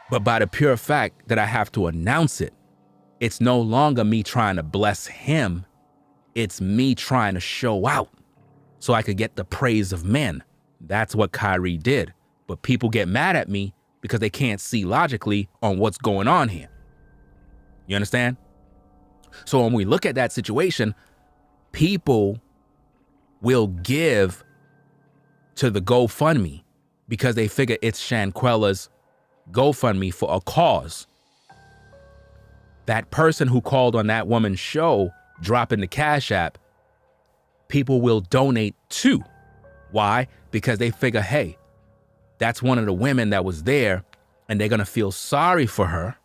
But by the pure fact that I have to announce it, it's no longer me trying to bless him. It's me trying to show out so I could get the praise of men. That's what Kyrie did. But people get mad at me because they can't see logically on what's going on here. You understand? So when we look at that situation, people will give to the GoFundMe because they figure it's Shanquella's GoFundMe for a cause. That person who called on that woman's show, dropping the Cash App, people will donate to. Why? Because they figure, hey, that's one of the women that was there, and they're going to feel sorry for her.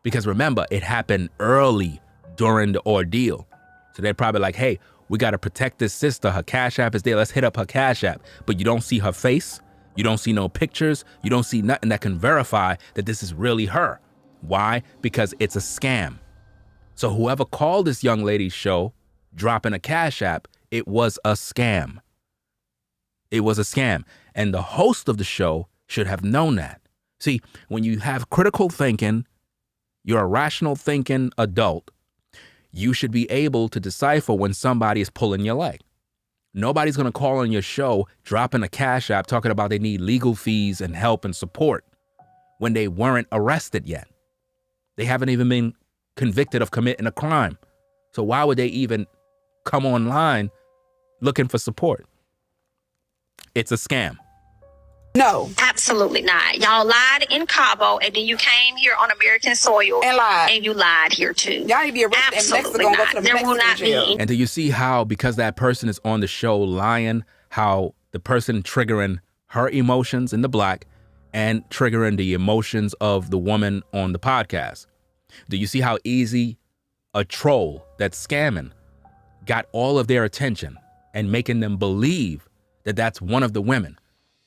Because remember, it happened early during the ordeal. So they're probably like, hey, we got to protect this sister. Her Cash App is there. Let's hit up her Cash App. But you don't see her face. You don't see no pictures. You don't see nothing that can verify that this is really her. Why? Because it's a scam. So whoever called this young lady's show, dropping a Cash App, it was a scam. It was a scam. And the host of the show should have known that. See, when you have critical thinking, you're a rational thinking adult, you should be able to decipher when somebody is pulling your leg. Nobody's going to call on your show, dropping a Cash App, talking about they need legal fees and help and support when they weren't arrested yet. They haven't even been convicted of committing a crime. So why would they even come online looking for support? It's a scam. No. Absolutely not. Y'all lied in Cabo, and then you came here on American soil And lied. and you lied here too. Y'all need to be arrested Absolutely in Mexico and go not. to the There will Mexican not jail. be. And do you see how, because that person is on the show lying, how the person triggering her emotions in the black and triggering the emotions of the woman on the podcast? Do you see how easy a troll that's scamming got all of their attention and making them believe that that's one of the women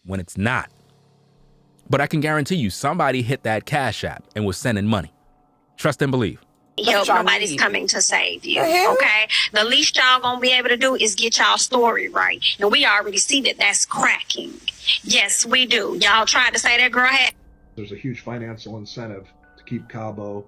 when it's not? But I can guarantee you somebody hit that Cash App and was sending money. Trust and believe. Help. y'all Nobody's need. coming to save you. The hell? Okay? The least y'all gonna be able to do is get y'all story right. And we already see that that's cracking. Yes, we do. Y'all tried to say that girl had There's a huge financial incentive to keep Cabo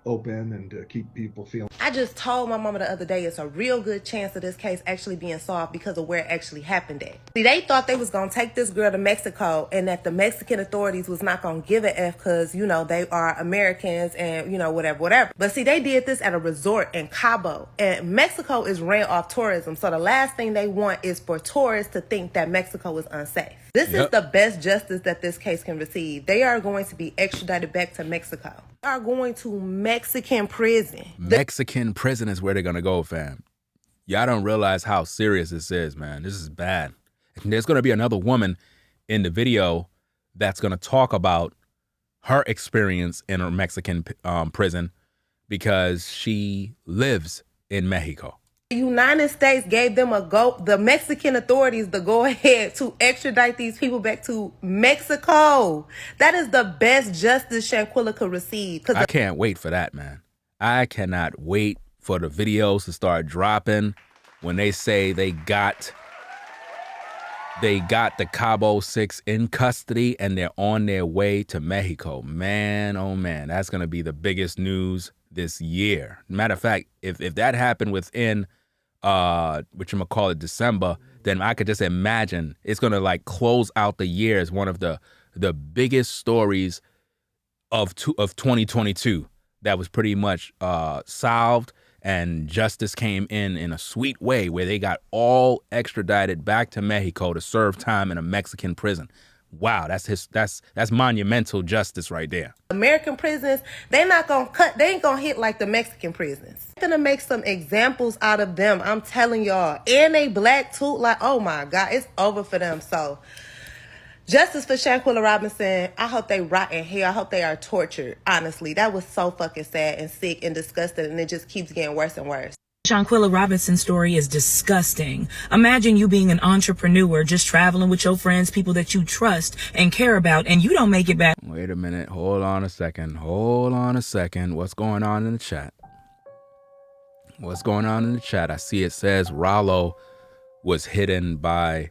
open and to keep people feeling. I just told my mama the other day it's a real good chance of this case actually being solved because of where it actually happened at. See, they thought they was gonna take this girl to Mexico and that the Mexican authorities was not gonna give a F because, you know, they are Americans and, you know, whatever. But see, they did this at a resort in Cabo, and Mexico is ran off tourism. So the last thing they want is for tourists to think that Mexico is unsafe. This is the best justice that this case can receive. They are going to be extradited back to Mexico. They are going to Mexican prison. Mexican prison is where they're going to go, fam. Y'all don't realize how serious this is, man. This is bad. And there's going to be another woman in the video that's going to talk about her experience in a Mexican prison because she lives in Mexico. The United States gave them the Mexican authorities the go ahead to extradite these people back to Mexico. That is the best justice Shanquella could receive. I can't wait for that, man. I cannot wait for the videos to start dropping when they say they got the Cabo 6 in custody and they're on their way to Mexico. Man, oh man, that's going to be the biggest news this year. Matter of fact, if that happened within December, then I could just imagine it's gonna like close out the year as one of the biggest stories of 2022 that was pretty much solved, and justice came in a sweet way where they got all extradited back to Mexico to serve time in a Mexican prison. Wow, that's monumental justice right there. American prisons, they ain't gonna hit like the Mexican prisons. They're gonna make some examples out of them, I'm telling y'all. And they black too, like, oh my God, it's over for them. So, justice for Shanquella Robinson. I hope they rot in hell. I hope they are tortured, honestly. That was so fucking sad and sick and disgusting, and it just keeps getting worse and worse. Shanquella Robinson's story is disgusting. Imagine you being an entrepreneur, just traveling with your friends, people that you trust and care about, and you don't make it back. Wait a minute. Hold on a second. What's going on in the chat? I see it says Rollo was hidden by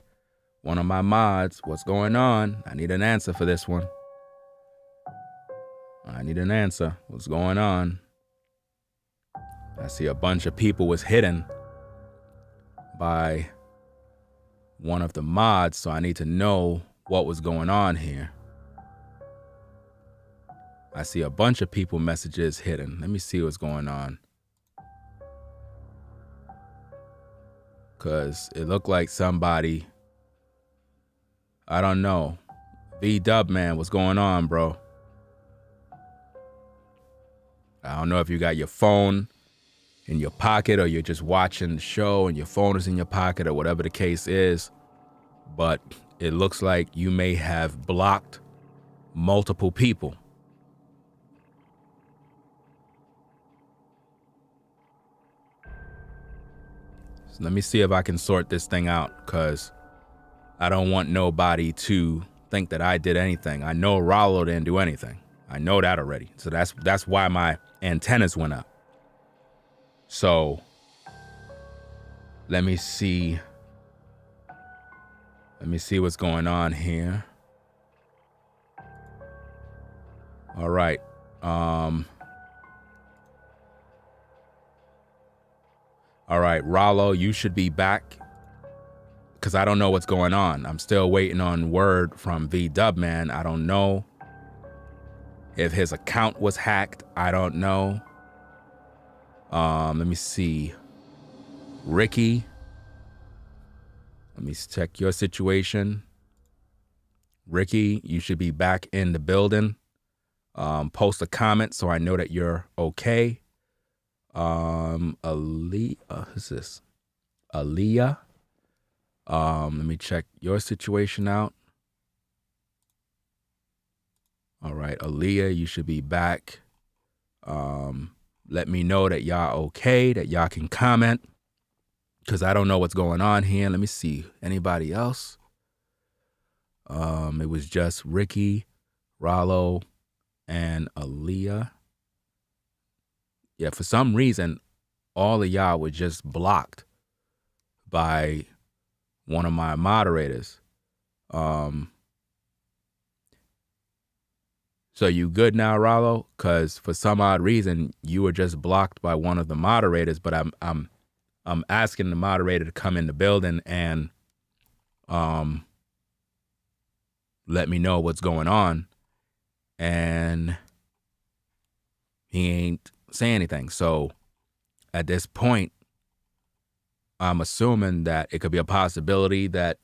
one of my mods. What's going on? I need an answer for this one. What's going on? I see a bunch of people was hidden by one of the mods, so I need to know what was going on here. I see a bunch of people messages hidden. Let me see what's going on. Because it looked like somebody, I don't know. V-Dub, man, what's going on, bro? I don't know if you got your phone in your pocket or you're just watching the show and your phone is in your pocket or whatever the case is, but it looks like you may have blocked multiple people. So let me see if I can sort this thing out, because I don't want nobody to think that I did anything. I know Rollo didn't do anything. I know that already. So that's why my antennas went up. So let me see what's going on here. All right. All right, Rollo, you should be back, because I don't know what's going on. I'm still waiting on word from V-Dub, man. I don't know if his account was hacked. I don't know. Let me see. Ricky, let me check your situation. Ricky, you should be back in the building. Post a comment so I know that you're okay. Who's this? Aaliyah. Let me check your situation out. All right, Aaliyah, you should be back. Let me know that y'all okay, that y'all can comment, because I don't know what's going on here. Let me see. Anybody else? It was just Ricky, Rollo, and Aaliyah. Yeah, for some reason, all of y'all were just blocked by one of my moderators. So you good now, Rollo? Because for some odd reason you were just blocked by one of the moderators, but I'm asking the moderator to come in the building and let me know what's going on, and he ain't saying anything. So at this point, I'm assuming that it could be a possibility that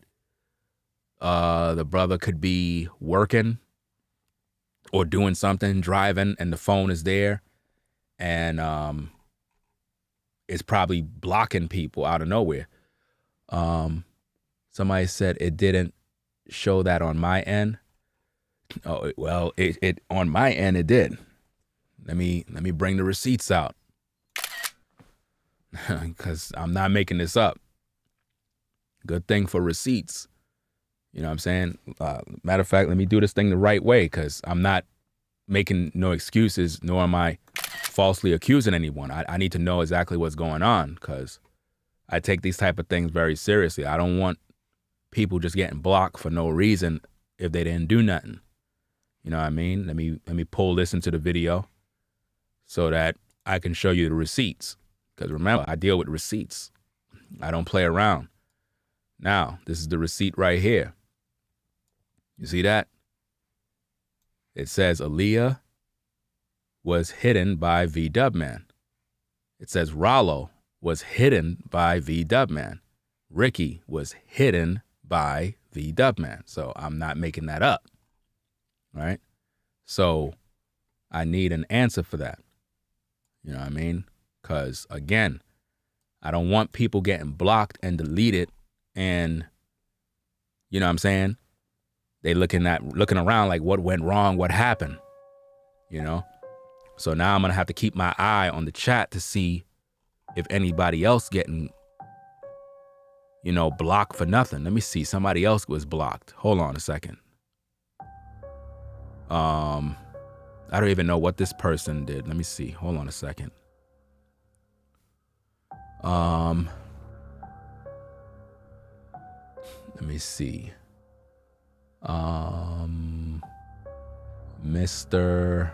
the brother could be working or doing something, driving, and the phone is there, and it's probably blocking people out of nowhere. Somebody said it didn't show that on my end. Oh, well, it on my end it did. Let me bring the receipts out, because I'm not making this up. Good thing for receipts. You know what I'm saying? Matter of fact, let me do this thing the right way, because I'm not making no excuses, nor am I falsely accusing anyone. I need to know exactly what's going on, because I take these type of things very seriously. I don't want people just getting blocked for no reason if they didn't do nothing. You know what I mean? Let me pull this into the video so that I can show you the receipts. Because remember, I deal with receipts. I don't play around. Now, this is the receipt right here. You see that? It says Aaliyah was hidden by V Dubman. It says Rollo was hidden by V Dubman. Ricky was hidden by V Dubman. So I'm not making that up. Right? So I need an answer for that. You know what I mean? Because again, I don't want people getting blocked and deleted, and you know what I'm saying? They looking around like, what went wrong? What happened? You know? So now I'm going to have to keep my eye on the chat to see if anybody else getting, blocked for nothing. Let me see. Somebody else was blocked. Hold on a second. I don't even know what this person did. Let me see. Hold on a second. Let me see. Mr.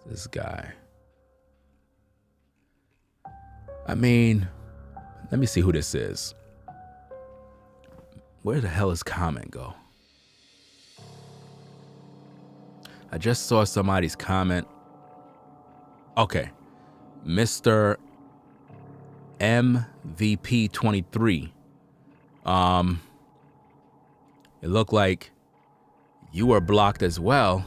This guy. I mean, let me see who this is. Where the hell is comment go? I just saw somebody's comment. Okay. Mr. MVP23. It looked like you were blocked as well.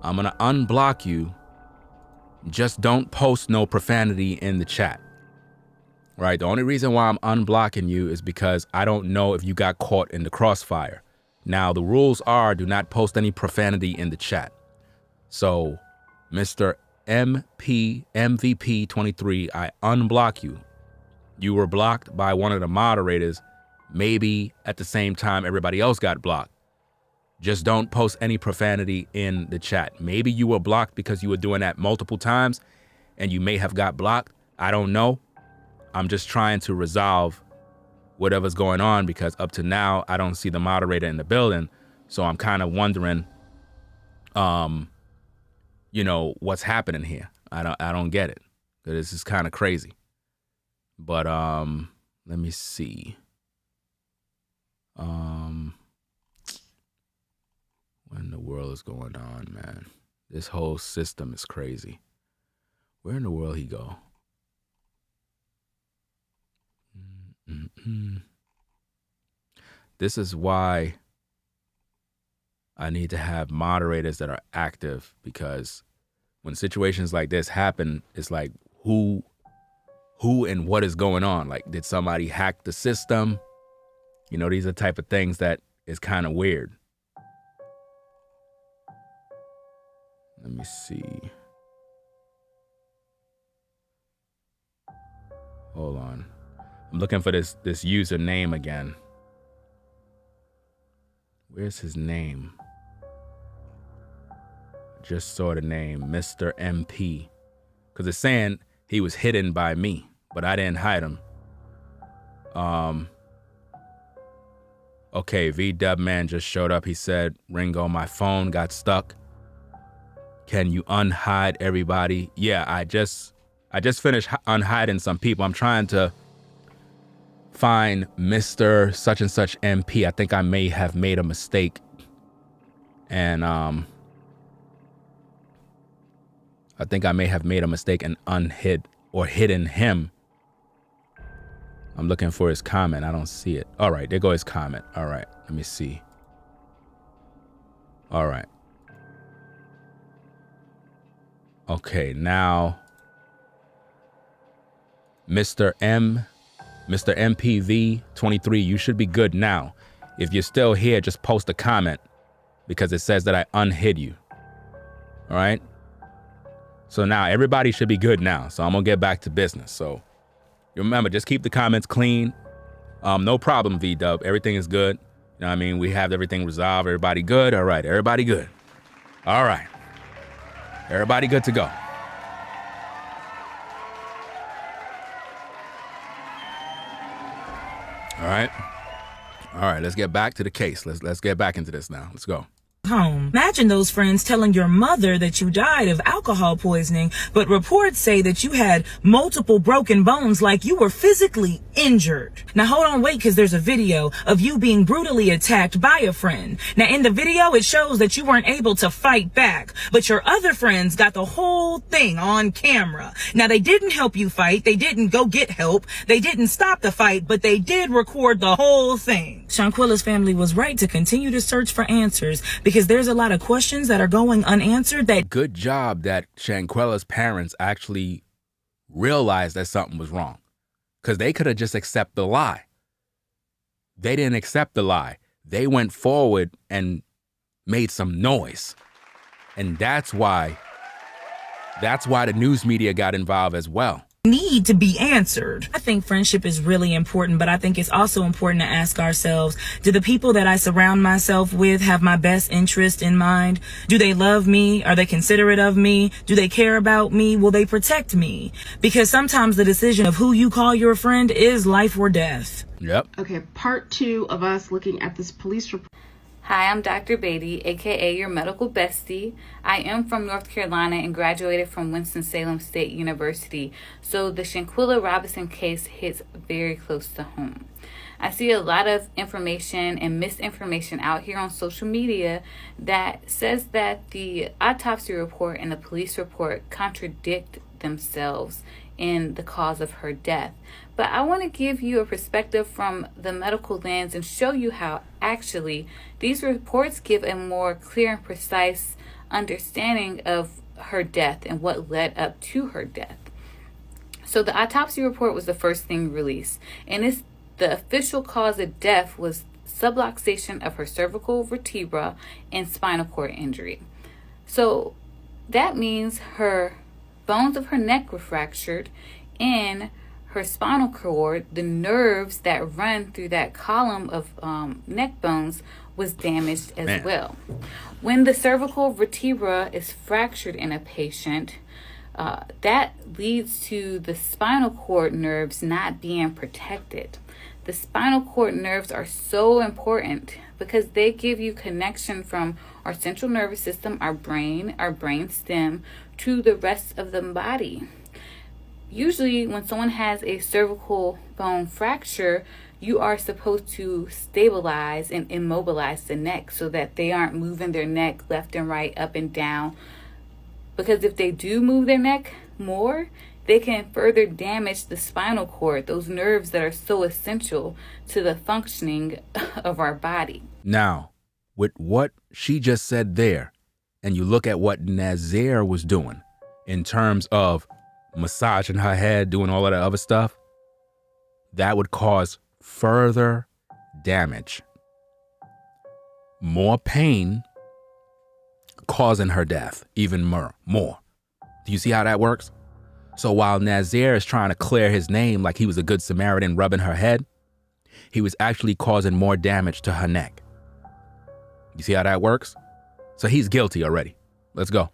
I'm gonna unblock you. Just don't post no profanity in the chat. Right? The only reason why I'm unblocking you is because I don't know if you got caught in the crossfire. Now, the rules are do not post any profanity in the chat. So, Mr. MVP23, I unblock you. You were blocked by one of the moderators, maybe at the same time everybody else got blocked. Just don't post any profanity in the chat. Maybe you were blocked because you were doing that multiple times and you may have got blocked. I don't know. I'm just trying to resolve whatever's going on, because up to now, I don't see the moderator in the building. So I'm kind of wondering, what's happening here. I don't get it. This is kind of crazy. But let me see. What in the world is going on, man? This whole system is crazy. Where in the world he go? This is why I need to have moderators that are active, because when situations like this happen, it's like who and what is going on? Like, did somebody hack the system? These are the type of things that is kind of weird. Let me see. Hold on. I'm looking for this username again. Where's his name? I just saw the name, Mr. MP. Because it's saying he was hidden by me, but I didn't hide him. Okay, V-Dub Man just showed up. He said, Ringo, my phone got stuck. Can you unhide everybody? Yeah, I just finished unhiding some people. I'm trying to find Mr. such and such MP. I think I may have made a mistake. And I think I may have made a mistake and hidden him. I'm looking for his comment. I don't see it. All right, there goes his comment. All right, let me see. All right. Okay, now Mr. MPV 23, you should be good now. If you're still here, just post a comment because it says that I unhid you. All right. So now everybody should be good now. So I'm gonna get back to business. So you remember, just keep the comments clean. No problem, V-Dub. Everything is good. You know what I mean? We have everything resolved. Everybody good? All right. Everybody good. All right. Everybody good to go. All right. All right. Let's get back to the case. Let's get back into this now. Let's go. Home. Imagine those friends telling your mother that you died of alcohol poisoning, but reports say that you had multiple broken bones, like you were physically injured. Now hold on, wait, because there's a video of you being brutally attacked by a friend. Now in the video, it shows that you weren't able to fight back, but your other friends got the whole thing on camera. Now they didn't help you fight. They didn't go get help. They didn't stop the fight, but they did record the whole thing. Shanquella's family was right to continue to search for answers because there's a lot of questions that are going unanswered. That good job that Shanquella's parents actually realized that something was wrong, because they could have just accepted the lie. They didn't accept the lie. They went forward and made some noise. And that's why the news media got involved as well. Need to be answered. I think friendship is really important, but I think it's also important to ask ourselves, do the people that I surround myself with have my best interest in mind? Do they love me? Are they considerate of me? Do they care about me? Will they protect me? Because sometimes the decision of who you call your friend is life or death. Yep. Okay, part 2 of us looking at this police report. Hi, I'm Dr. Beatty, aka your medical bestie. I am from North Carolina and graduated from Winston-Salem State University, so the Shanquella Robinson case hits very close to home. I see a lot of information and misinformation out here on social media that says that the autopsy report and the police report contradict themselves in the cause of her death. But I want to give you a perspective from the medical lens and show you how actually these reports give a more clear and precise understanding of her death and what led up to her death. So the autopsy report was the first thing released, and the official cause of death was subluxation of her cervical vertebra and spinal cord injury. So that means her bones of her neck were fractured, and her spinal cord, the nerves that run through that column of neck bones, was damaged as well. When the cervical vertebra is fractured in a patient, that leads to the spinal cord nerves not being protected. The spinal cord nerves are so important because they give you connection from our central nervous system, our brain stem, to the rest of the body. Usually when someone has a cervical bone fracture, you are supposed to stabilize and immobilize the neck so that they aren't moving their neck left and right, up and down. Because if they do move their neck more, they can further damage the spinal cord, those nerves that are so essential to the functioning of our body. Now, with what she just said there, and you look at what Nazaire was doing in terms of massaging her head, doing all of that other stuff, that would cause further damage. More pain, causing her death even more. Do you see how that works? So while Nazaire is trying to clear his name like he was a good Samaritan rubbing her head, he was actually causing more damage to her neck. You see how that works? So he's guilty already. Let's go.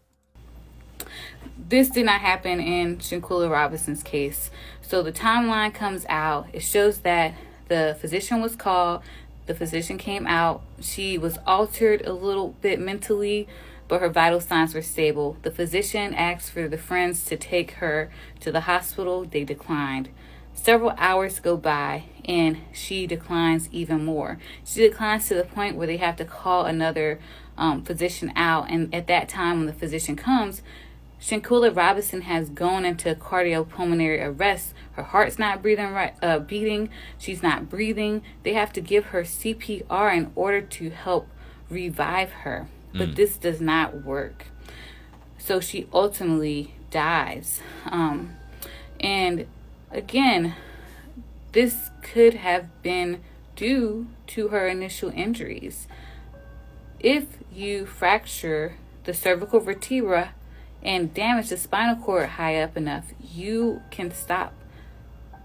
This did not happen in Shanquella Robinson's case. So the timeline comes out. It shows that the physician was called. The physician came out. She was altered a little bit mentally, but her vital signs were stable. The physician asked for the friends to take her to the hospital. They declined. Several hours go by, and she declines even more. She declines to the point where they have to call another physician out. And at that time, when the physician comes, Shanquella Robinson has gone into cardiopulmonary arrest. Her heart's not beating. She's not breathing. They have to give her CPR in order to help revive her. But this does not work. So she ultimately dies. And again, this could have been due to her initial injuries. If you fracture the cervical vertebra and damage the spinal cord high up enough, you can stop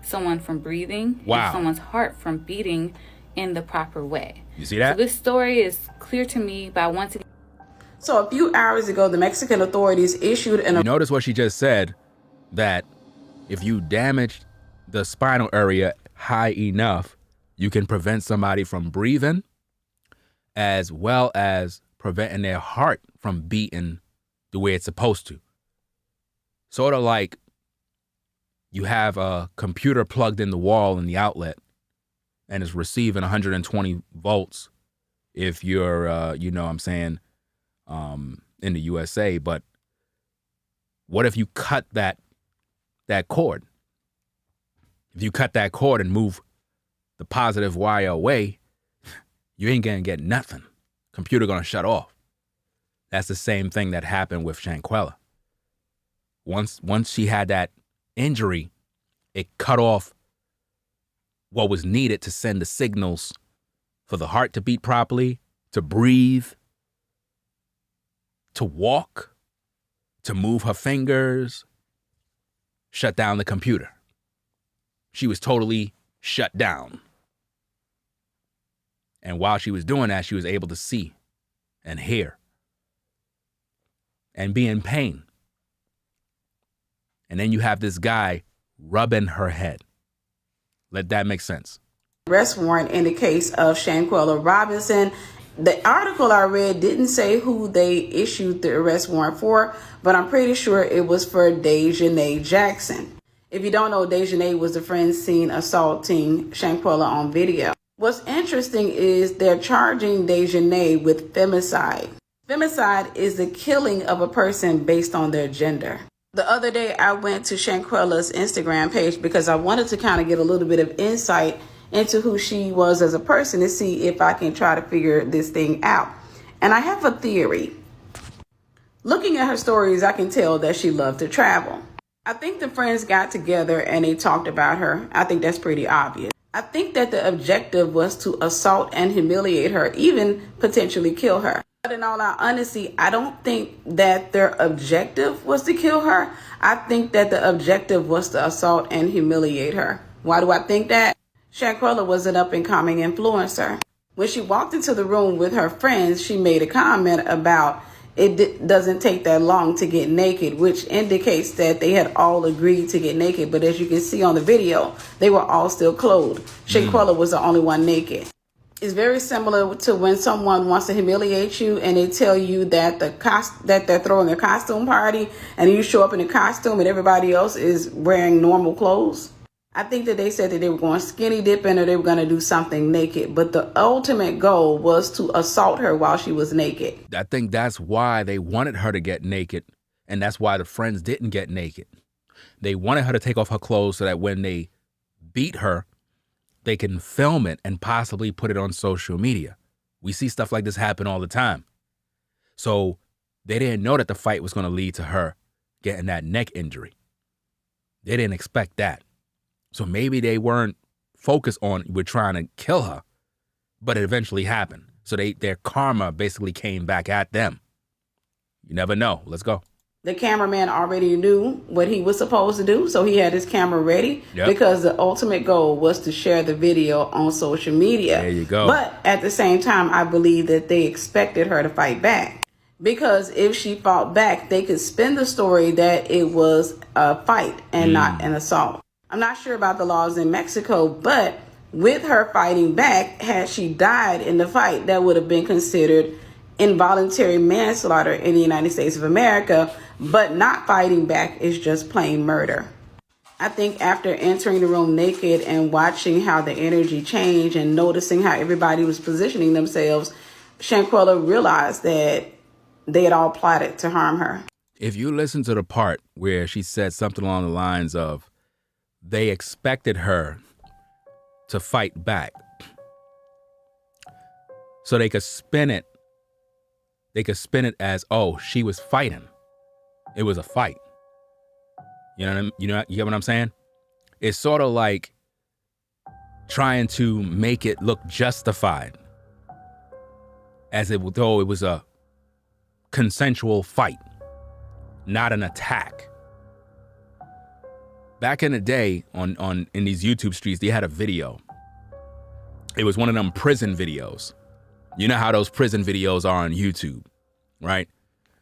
someone from breathing and someone's heart from beating in the proper way. You see that? So this story is clear to me by once again. So a few hours ago, the Mexican authorities issued an... You notice what she just said, that if you damage the spinal area high enough, you can prevent somebody from breathing, as well as preventing their heart from beating the way it's supposed to. Sort of like you have a computer plugged in the wall in the outlet and it's receiving 120 volts if you're, in the USA. But what if you cut that cord? If you cut that cord and move the positive wire away, you ain't gonna get nothing. Computer gonna shut off. That's the same thing that happened with Shanquella. Once she had that injury, it cut off what was needed to send the signals for the heart to beat properly, to breathe, to walk, to move her fingers, shut down the computer. She was totally shut down. And while she was doing that, she was able to see and hear and be in pain. And then you have this guy rubbing her head. Let that make sense. Arrest warrant in the case of Shanquella Robinson. The article I read didn't say who they issued the arrest warrant for, but I'm pretty sure it was for Dejanae Jackson. If you don't know, Dejanae was the friend seen assaulting Shanquella on video. What's interesting is they're charging Dejanae with femicide. Femicide is the killing of a person based on their gender. The other day, I went to Shanquella's Instagram page because I wanted to kind of get a little bit of insight into who she was as a person to see if I can try to figure this thing out. And I have a theory. Looking at her stories, I can tell that she loved to travel. I think the friends got together and they talked about her. I think that's pretty obvious. I think that the objective was to assault and humiliate her, even potentially kill her. But in all honesty, I don't think that their objective was to kill her. I think that the objective was to assault and humiliate her. Why do I think that? Shanquella was an up-and-coming influencer. When she walked into the room with her friends, she made a comment about it doesn't take that long to get naked, which indicates that they had all agreed to get naked. But as you can see on the video, they were all still clothed. Shanquella was the only one naked. It's very similar to when someone wants to humiliate you and they tell you that that they're throwing a costume party and you show up in a costume and everybody else is wearing normal clothes. I think that they said that they were going skinny dipping or they were going to do something naked. But the ultimate goal was to assault her while she was naked. I think that's why they wanted her to get naked. And that's why the friends didn't get naked. They wanted her to take off her clothes so that when they beat her, they can film it and possibly put it on social media. We see stuff like this happen all the time. So they didn't know that the fight was going to lead to her getting that neck injury. They didn't expect that. So maybe they weren't focused on we're trying to kill her, but it eventually happened. So their karma basically came back at them. You never know. Let's go. The cameraman already knew what he was supposed to do, so he had his camera ready because the ultimate goal was to share the video on social media. There you go. But at the same time, I believe that they expected her to fight back. Because if she fought back, they could spin the story that it was a fight and not an assault. I'm not sure about the laws in Mexico, but with her fighting back. Had she died in the fight, that would have been considered involuntary manslaughter in the United States of America, but not fighting back is just plain murder. I think after entering the room naked and watching how the energy changed and noticing how everybody was positioning themselves, Shanquella realized that they had all plotted to harm her. If you listen to the part where she said something along the lines of, they expected her to fight back so they could spin it. They could spin it as, oh, she was fighting. It was a fight. You get what I'm saying? It's sort of like trying to make it look justified, as though it was a consensual fight, not an attack. Back in the day, in these YouTube streets, they had a video. It was one of them prison videos. You know how those prison videos are on YouTube, right?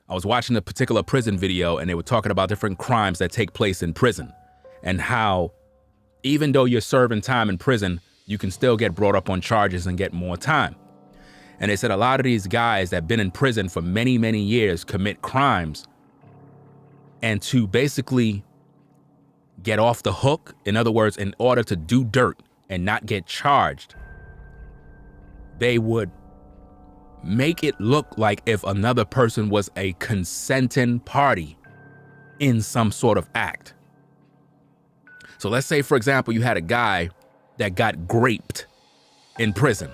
I was watching a particular prison video, and they were talking about different crimes that take place in prison, and how even though you're serving time in prison, you can still get brought up on charges and get more time. And they said a lot of these guys that have been in prison for many, many years commit crimes, and to basically get off the hook, in other words, in order to do dirt and not get charged, they would make it look like if another person was a consenting party in some sort of act. So let's say, for example, you had a guy that got graped in prison.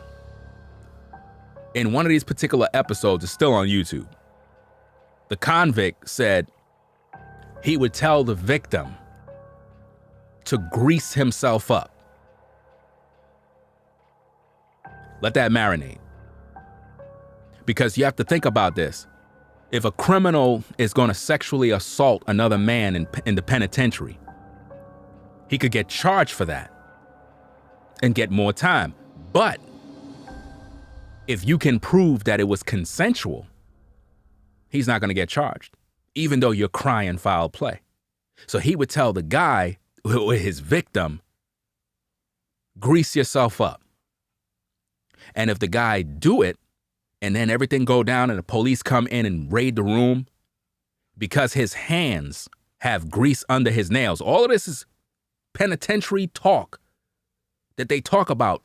In one of these particular episodes, it's still on YouTube, the convict said he would tell the victim to grease himself up. Let that marinate. Because you have to think about this. If a criminal is going to sexually assault another man in the penitentiary, he could get charged for that and get more time. But if you can prove that it was consensual, he's not going to get charged, even though you're crying foul play. So he would tell the guy, his victim, grease yourself up. And if the guy do it, and then everything go down and the police come in and raid the room, because his hands have grease under his nails. All of this is penitentiary talk that they talk about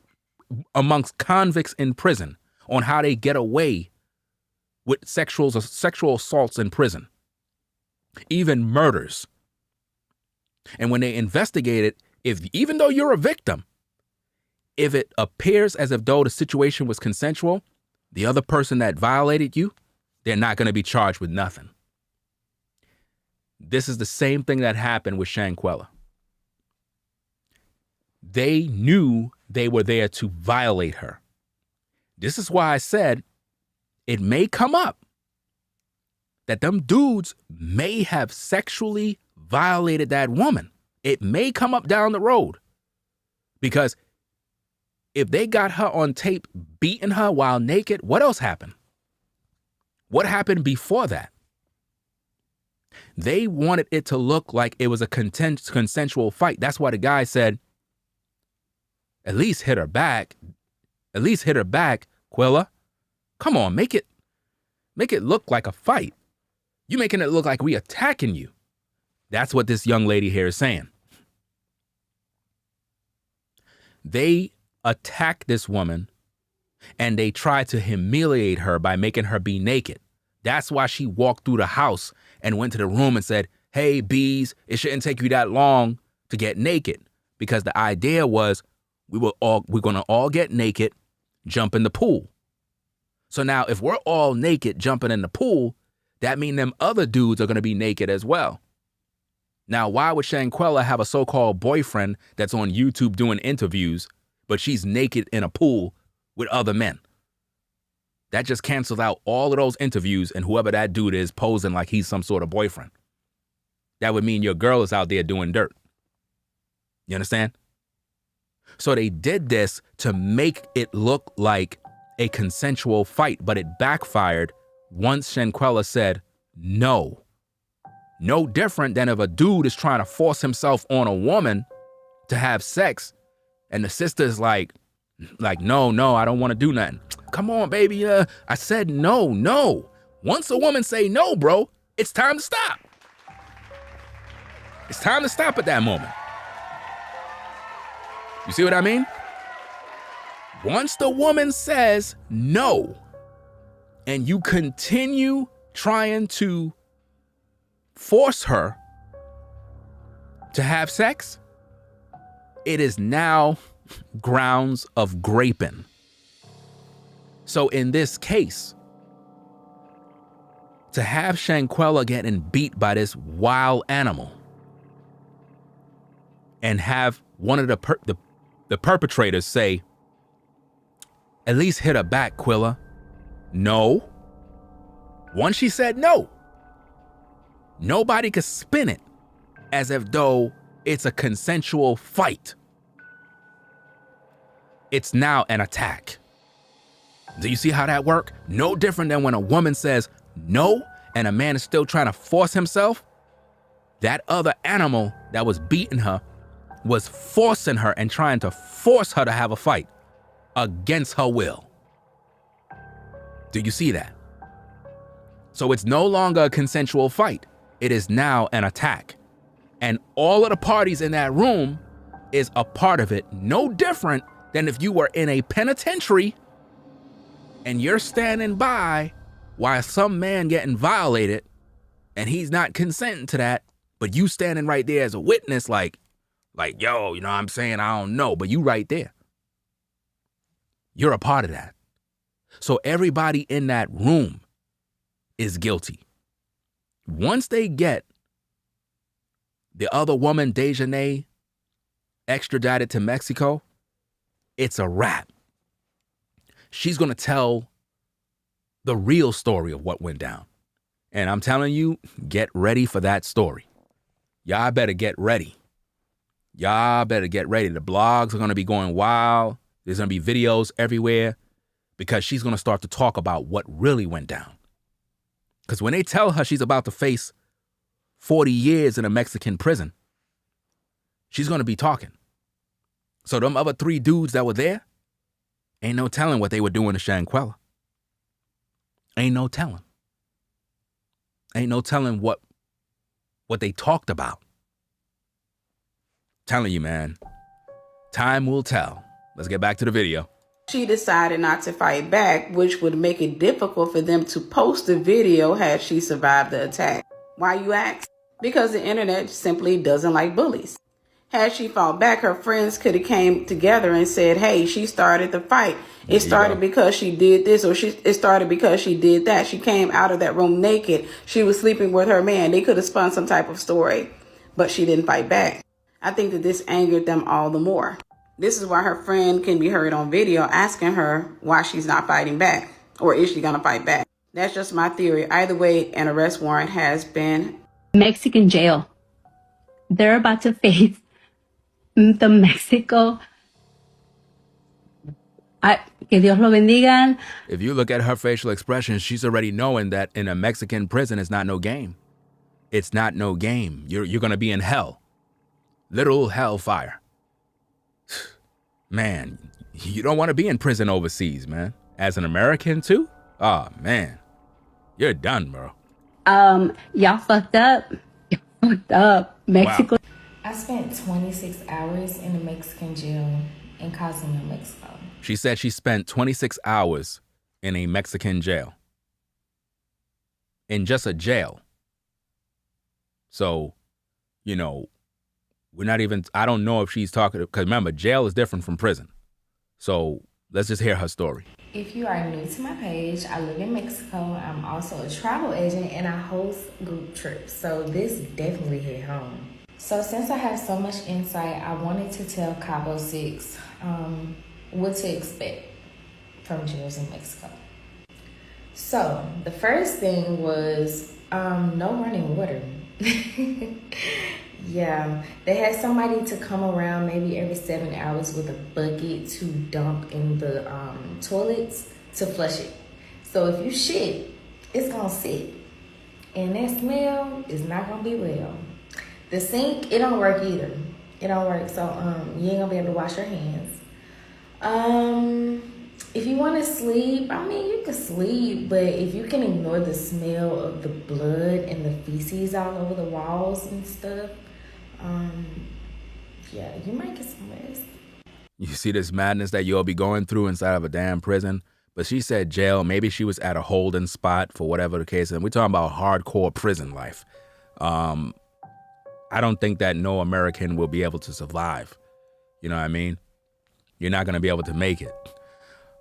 amongst convicts in prison on how they get away with sexual assaults in prison, even murders. And when they investigate it, even though you're a victim, if it appears as if though the situation was consensual, the other person that violated you, they're not going to be charged with nothing. This is the same thing that happened with Shanquella. They knew they were there to violate her. This is why I said it may come up that them dudes may have sexually violated that woman. It may come up down the road, because if they got her on tape beating her while naked, what else happened? What happened before that? They wanted it to look like it was a consensual fight. That's why the guy said, at least hit her back. At least hit her back, Quilla. Come on, make it look like a fight. You making it look like we attacking you. That's what this young lady here is saying. They attacked this woman and they tried to humiliate her by making her be naked. That's why she walked through the house and went to the room and said, hey, bees, it shouldn't take you that long to get naked. Because the idea was we're going to all get naked, jump in the pool. So now if we're all naked jumping in the pool, that means them other dudes are going to be naked as well. Now, why would Shanquella have a so-called boyfriend that's on YouTube doing interviews, but she's naked in a pool with other men? That just cancels out all of those interviews and whoever that dude is posing like he's some sort of boyfriend. That would mean your girl is out there doing dirt. You understand? So they did this to make it look like a consensual fight, but it backfired once Shanquella said no. No different than if a dude is trying to force himself on a woman to have sex And the sister's like, no, I don't want to do nothing. Come on, baby. I said no. Once a woman say no, bro, it's time to stop. It's time to stop at that moment. You see what I mean? Once the woman says no, and you continue trying to force her to have sex, it is now grounds of graping. So in this case, to have Shanquella getting beat by this wild animal and have one of the perpetrators say, at least hit her back, Quilla. No. Once she said no, nobody could spin it as if though it's a consensual fight. It's now an attack. Do you see how that works? No different than when a woman says no and a man is still trying to force himself. That other animal that was beating her was forcing her and trying to force her to have a fight against her will. Do you see that? So it's no longer a consensual fight. It is now an attack. And all of the parties in that room is a part of it. No different than if you were in a penitentiary and you're standing by while some man getting violated and he's not consenting to that, but you standing right there as a witness like, yo, you know what I'm saying? I don't know, but you right there. You're a part of that. So everybody in that room is guilty. Once they get the other woman, Dejanae, extradited to Mexico, it's a wrap. She's going to tell the real story of what went down. And I'm telling you, get ready for that story. Y'all better get ready. Y'all better get ready. The blogs are going to be going wild. There's going to be videos everywhere because she's going to start to talk about what really went down. Because when they tell her she's about to face 40 years in a Mexican prison, she's going to be talking. So them other 3 dudes that were there, ain't no telling what they were doing to Shanquella. Ain't no telling. Ain't no telling what they talked about. Telling you, man, time will tell. Let's get back to the video. She decided not to fight back, which would make it difficult for them to post the video had she survived the attack. Why, you ask? Because the internet simply doesn't like bullies. Had she fought back, her friends could have came together and said, hey, she started the fight. It started because she did this, or it started because she did that. She came out of that room naked. She was sleeping with her man. They could have spun some type of story, but she didn't fight back. I think that this angered them all the more. This is why her friend can be heard on video asking her why she's not fighting back, or is she going to fight back? That's just my theory. Either way, an arrest warrant has been. Mexican jail. They're about to face the Mexico. Que Dios lo bendiga. If you look at her facial expressions, she's already knowing that in a Mexican prison, it's not no game. It's not no game. You're going to be in hell. Literal hellfire. Man, you don't want to be in prison overseas, man. As an American, too? Oh, man. You're done, bro. Y'all fucked up. Y'all fucked up. Mexico. Wow. I spent 26 hours in a Mexican jail in Cozumel, Mexico. She said she spent 26 hours in a Mexican jail. In just a jail. So, you know, we're not even, I don't know if she's talking, because remember, jail is different from prison. So let's just hear her story. If you are new to my page, I live in Mexico. I'm also a travel agent and I host group trips. So this definitely hit home. So since I have so much insight, I wanted to tell Cabo 6 what to expect from jails in Mexico. So the first thing was no running water. Yeah, they had somebody to come around maybe every 7 hours with a bucket to dump in the toilets to flush it. So if you shit, it's gonna sit. And that smell is not gonna be well. The sink, it don't work either. It don't work. So you ain't gonna be able to wash your hands. If you want to sleep, I mean, you can sleep, but if you can ignore the smell of the blood and the feces all over the walls and stuff, yeah, you might get some rest. You see this madness that you'll be going through inside of a damn prison? But she said jail. Maybe she was at a holding spot for whatever the case is. And we're talking about hardcore prison life. I don't think that no American will be able to survive. You know what I mean? You're not going to be able to make it.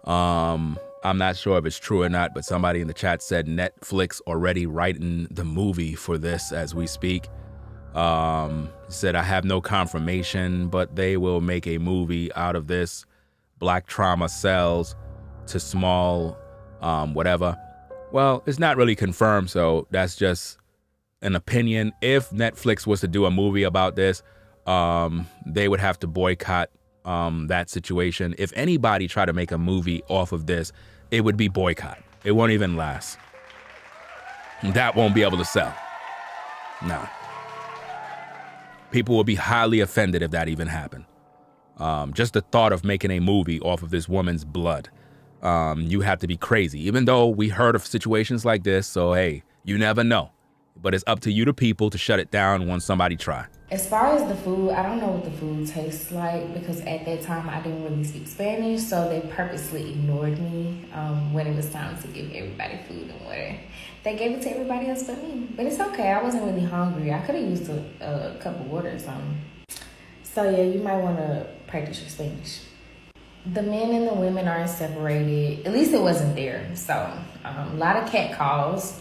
I'm not sure if it's true or not, but somebody in the chat said Netflix already writing the movie for this as we speak. Said, I have no confirmation, but they will make a movie out of this. Black trauma sells to small, whatever. Well, it's not really confirmed, so that's just an opinion. If Netflix was to do a movie about this, they would have to boycott that situation. If anybody tried to make a movie off of this, it would be boycott. It won't even last. That won't be able to sell. No. People will be highly offended if that even happened. Just the thought of making a movie off of this woman's blood. You have to be crazy. Even though we heard of situations like this, so hey, you never know. But it's up to you, the people, to shut it down once somebody try. As far as the food, I don't know what the food tastes like because at that time I didn't really speak Spanish, so they purposely ignored me when it was time to give everybody food and water. They gave it to everybody else but me, but it's okay. I wasn't really hungry. I could have used a cup of water or something. So yeah, you might want to practice your Spanish. The men and the women aren't separated. At least it wasn't there. So a lot of cat calls.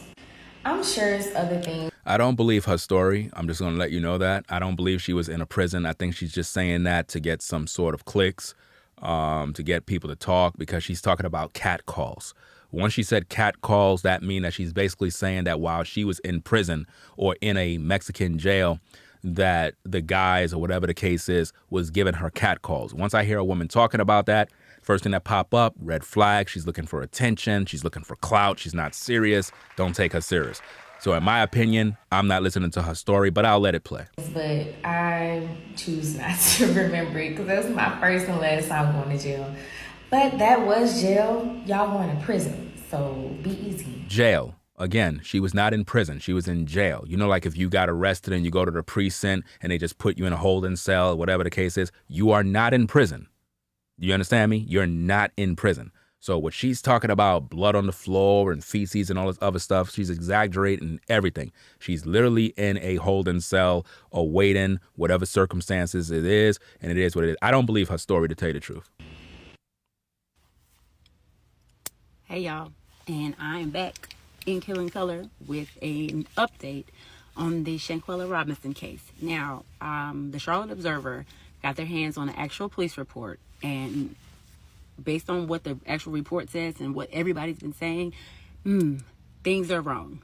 I'm sure it's other things. I don't believe her story. I'm just going to let you know that. I don't believe she was in a prison. I think she's just saying that to get some sort of clicks, to get people to talk, because she's talking about cat calls. Once she said cat calls, that means that she's basically saying that while she was in prison or in a Mexican jail, that the guys or whatever the case is was giving her cat calls. Once I hear a woman talking about that, first thing that pop up, red flag. She's looking for attention. She's looking for clout. She's not serious. Don't take her serious. So in my opinion, I'm not listening to her story, but I'll let it play. But I choose not to remember it because that was my first and last time going to jail. But that was jail. Y'all going to prison, so be easy. Jail. Again, she was not in prison. She was in jail. You know, like if you got arrested and you go to the precinct and they just put you in a holding cell, whatever the case is, you are not in prison. Do you understand me? You're not in prison. So what she's talking about, blood on the floor and feces and all this other stuff, she's exaggerating everything. She's literally in a holding cell awaiting whatever circumstances it is, and it is what it is. I don't believe her story, to tell you the truth. Hey, y'all. And I am back in Killing Color with an update on the Shanquella Robinson case. Now, the Charlotte Observer got their hands on an actual police report, and based on what the actual report says and what everybody's been saying, things are wrong.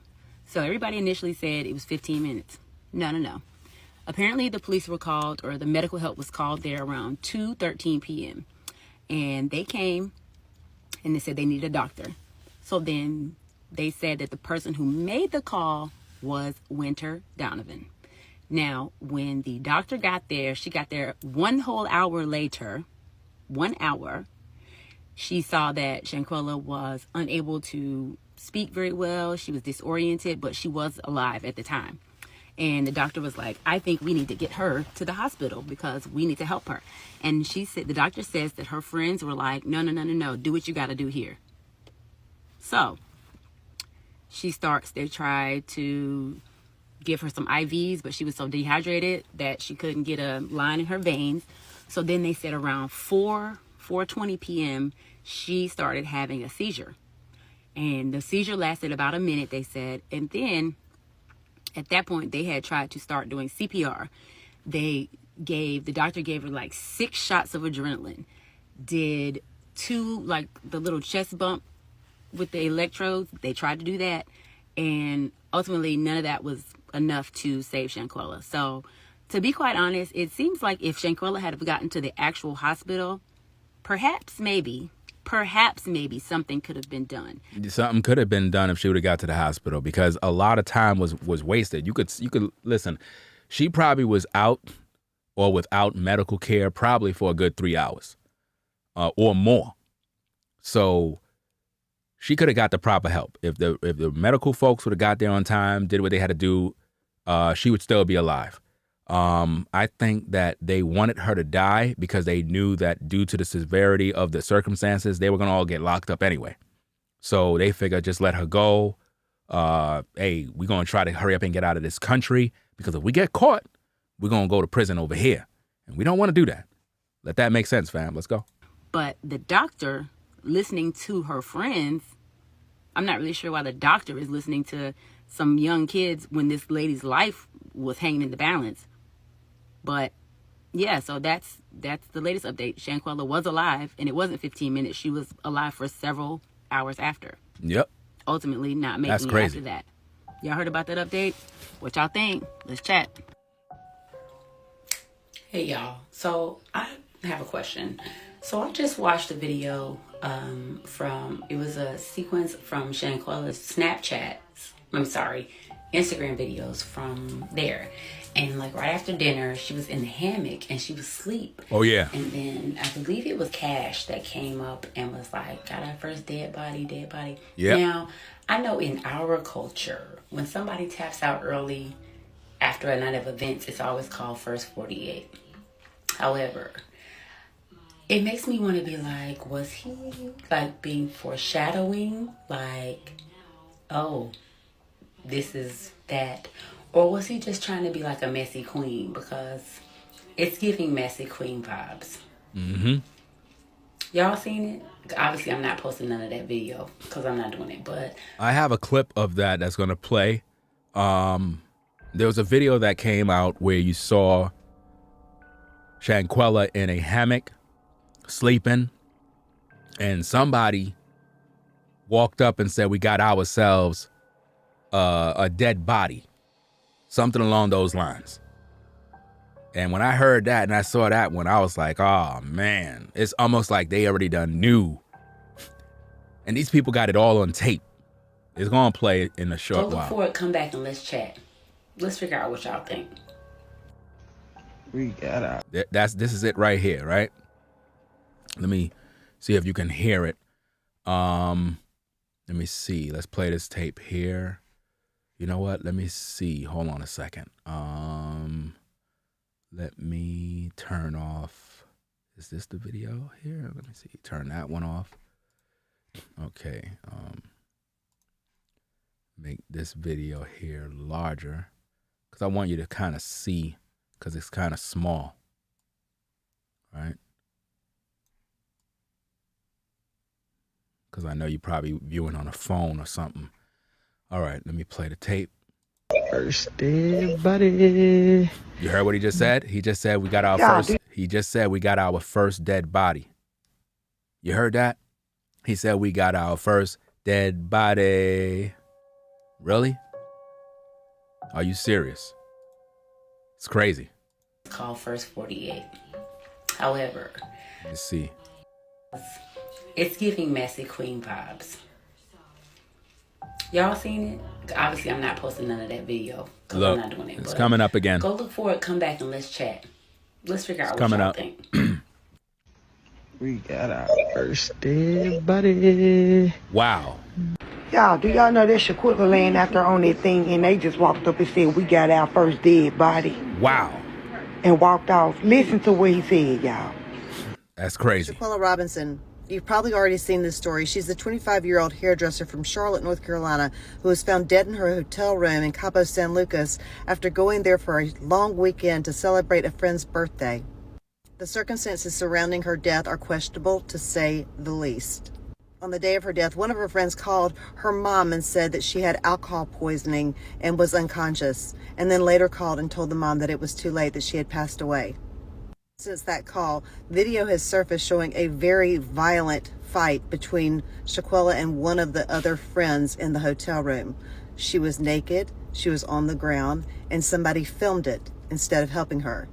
So everybody initially said it was 15 minutes. No. Apparently the police were called, or the medical help was called there around 2:13 p.m. And they came and they said they needed a doctor. So then they said that the person who made the call was Winter Donovan. Now, when the doctor got there, she got there 1 whole hour later, 1 hour. She saw that Shanquella was unable to speak very well. She was disoriented, but she was alive at the time. And the doctor was like, I think we need to get her to the hospital because we need to help her. And she said, the doctor says that her friends were like, no, do what you got to do here. So they tried to give her some IVs, but she was so dehydrated that she couldn't get a line in her veins. So then they said around 4:20 p.m., she started having a seizure. And the seizure lasted about a minute, they said. And then at that point, they had tried to start doing CPR. The doctor gave her like 6 shots of adrenaline, did 2, like the little chest bump with the electrodes. They tried to do that. And ultimately, none of that was enough to save Shanquella. So to be quite honest, it seems like if Shanquella had gotten to the actual hospital, perhaps maybe something could have been done. Something could have been done if she would have got to the hospital, because a lot of time was wasted. You could listen. She probably was out or without medical care probably for a good 3 hours or more. So she could have got the proper help. If the medical folks would have got there on time, did what they had to do, she would still be alive. I think that they wanted her to die because they knew that due to the severity of the circumstances, they were going to all get locked up anyway. So they figured just let her go. Hey, we're going to try to hurry up and get out of this country because if we get caught, we're going to go to prison over here. And we don't want to do that. Let that make sense, fam. Let's go. But the doctor, listening to her friends, I'm not really sure why the doctor is listening to some young kids when this lady's life was hanging in the balance. But yeah, so that's the latest update. Shanquella was alive, and it wasn't 15 minutes. She was alive for several hours after. Yep. Ultimately not making That's it crazy. after that. Y'all heard about that update? What y'all think? Let's chat. Hey y'all. So I have a question. So I just watched a video it was a sequence from Shanquella's Instagram videos from there. And like right after dinner, she was in the hammock and she was asleep. Oh, yeah. And then I believe it was Cash that came up and was like, got our first dead body. Yep. Now, I know in our culture, when somebody taps out early after a night of events, it's always called first 48. However, it makes me want to be like, was he like being foreshadowing? Like, oh, this is that. Or was he just trying to be like a messy queen? Because it's giving messy queen vibes. Mm-hmm. Y'all seen it? Obviously, I'm not posting none of that video because I'm not doing it. But I have a clip of that's going to play. There was a video that came out where you saw Shanquella in a hammock, sleeping, and somebody walked up and said, we got ourselves a dead body. Something along those lines. And when I heard that and I saw that one, I was like, oh, man. It's almost like they already done knew. And these people got it all on tape. It's going to play in a short go while. look for it, come back and let's chat. Let's figure out what y'all think. We got out. This is it right here, right? Let me see if you can hear it. Let me see. Let's play this tape here. You know what? Let me see. Hold on a second. Let me turn off. Is this the video here? Let me see. Turn that one off. Okay. Make this video here larger because I want you to kind of see because it's kind of small. Right? Because I know you're probably viewing on a phone or something. All right, let me play the tape. First dead body. You heard what he just said? He just said we got our first dead body. You heard that? He said we got our first dead body. Really? Are you serious? It's crazy. It's called first 48. However, let's see. It's giving messy queen vibes. Y'all seen it? Obviously, I'm not posting none of that video because I'm not doing it. It's coming up again. Go look for it, come back, and let's chat. Let's figure out what y'all up. think. We got our first dead body. Wow. Y'all, do y'all know that Shanquella laying out there on that thing and they just walked up and said, we got our first dead body. Wow. And walked off. Listen to what he said, y'all. That's crazy. Shanquella Robinson. You've probably already seen this story. She's the 25-year-old hairdresser from Charlotte, North Carolina, who was found dead in her hotel room in Cabo San Lucas after going there for a long weekend to celebrate a friend's birthday. The circumstances surrounding her death are questionable, to say the least. On the day of her death, one of her friends called her mom and said that she had alcohol poisoning and was unconscious, and then later called and told the mom that it was too late, that she had passed away. Since that call, video has surfaced showing a very violent fight between Shanquella and one of the other friends in the hotel room. She was naked, she was on the ground, and somebody filmed it instead of helping her.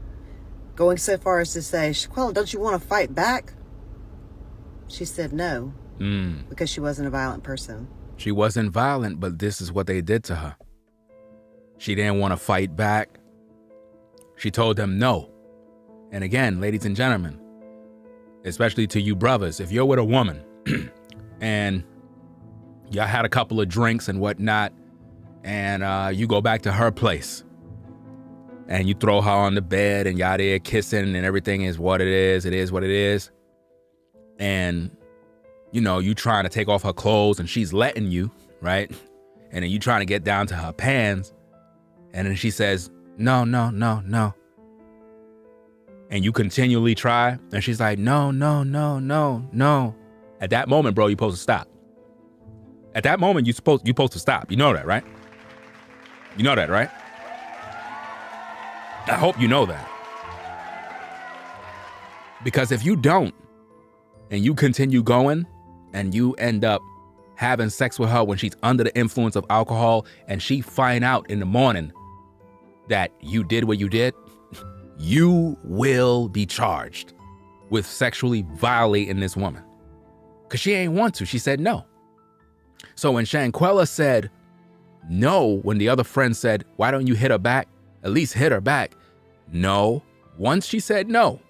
Going so far as to say, Shanquella, don't you want to fight back? She said no, because she wasn't a violent person. She wasn't violent, but this is what they did to her. She didn't want to fight back. She told them no. And again, ladies and gentlemen, especially to you brothers, if you're with a woman and y'all had a couple of drinks and whatnot, and you go back to her place and you throw her on the bed and y'all there kissing and everything is what it is what it is. And, you know, you trying to take off her clothes and she's letting you, right? And then you trying to get down to her pants and then she says, no. And you continually try and she's like, no. At that moment, bro, you're supposed to stop. At that moment, you're supposed to stop. You know that, right? You know that, right? I hope you know that. Because if you don't, and you continue going, and you end up having sex with her when she's under the influence of alcohol, and she find out in the morning that you did what you did, you will be charged with sexually violating this woman. Because she ain't want to. She said no. So when Shanquella said no, when the other friend said, why don't you hit her back? At least hit her back. No. Once she said no,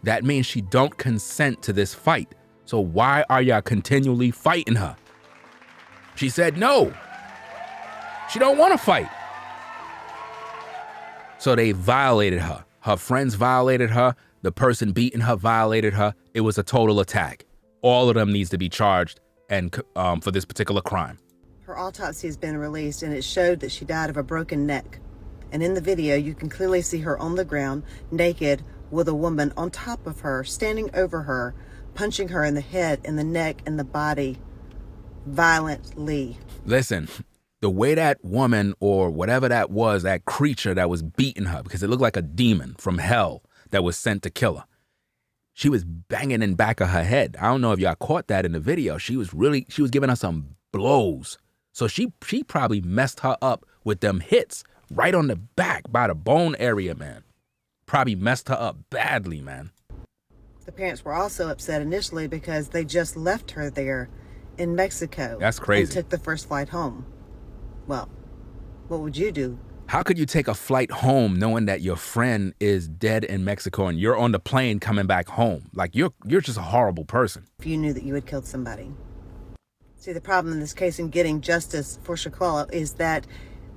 that means she don't consent to this fight. So why are y'all continually fighting her? She said no. She don't want to fight. So they violated her. Her friends violated her. The person beating her violated her. It was a total attack. All of them needs to be charged and for this particular crime. Her autopsy has been released and it showed that she died of a broken neck. And in the video, you can clearly see her on the ground, naked, with a woman on top of her, standing over her, punching her in the head, in the neck, and the body, violently. Listen, the way that woman or whatever that was, that creature that was beating her, because it looked like a demon from hell that was sent to kill her, she was banging in back of her head. I don't know if y'all caught that in the video. She was giving her some blows. So she probably messed her up with them hits right on the back by the bone area, man. Probably messed her up badly, man. The parents were also upset initially because they just left her there in Mexico. That's crazy. And took the first flight home. Well, what would you do? How could you take a flight home knowing that your friend is dead in Mexico and you're on the plane coming back home? Like, you're just a horrible person. If you knew that you had killed somebody. See, the problem in this case in getting justice for Shanquella is that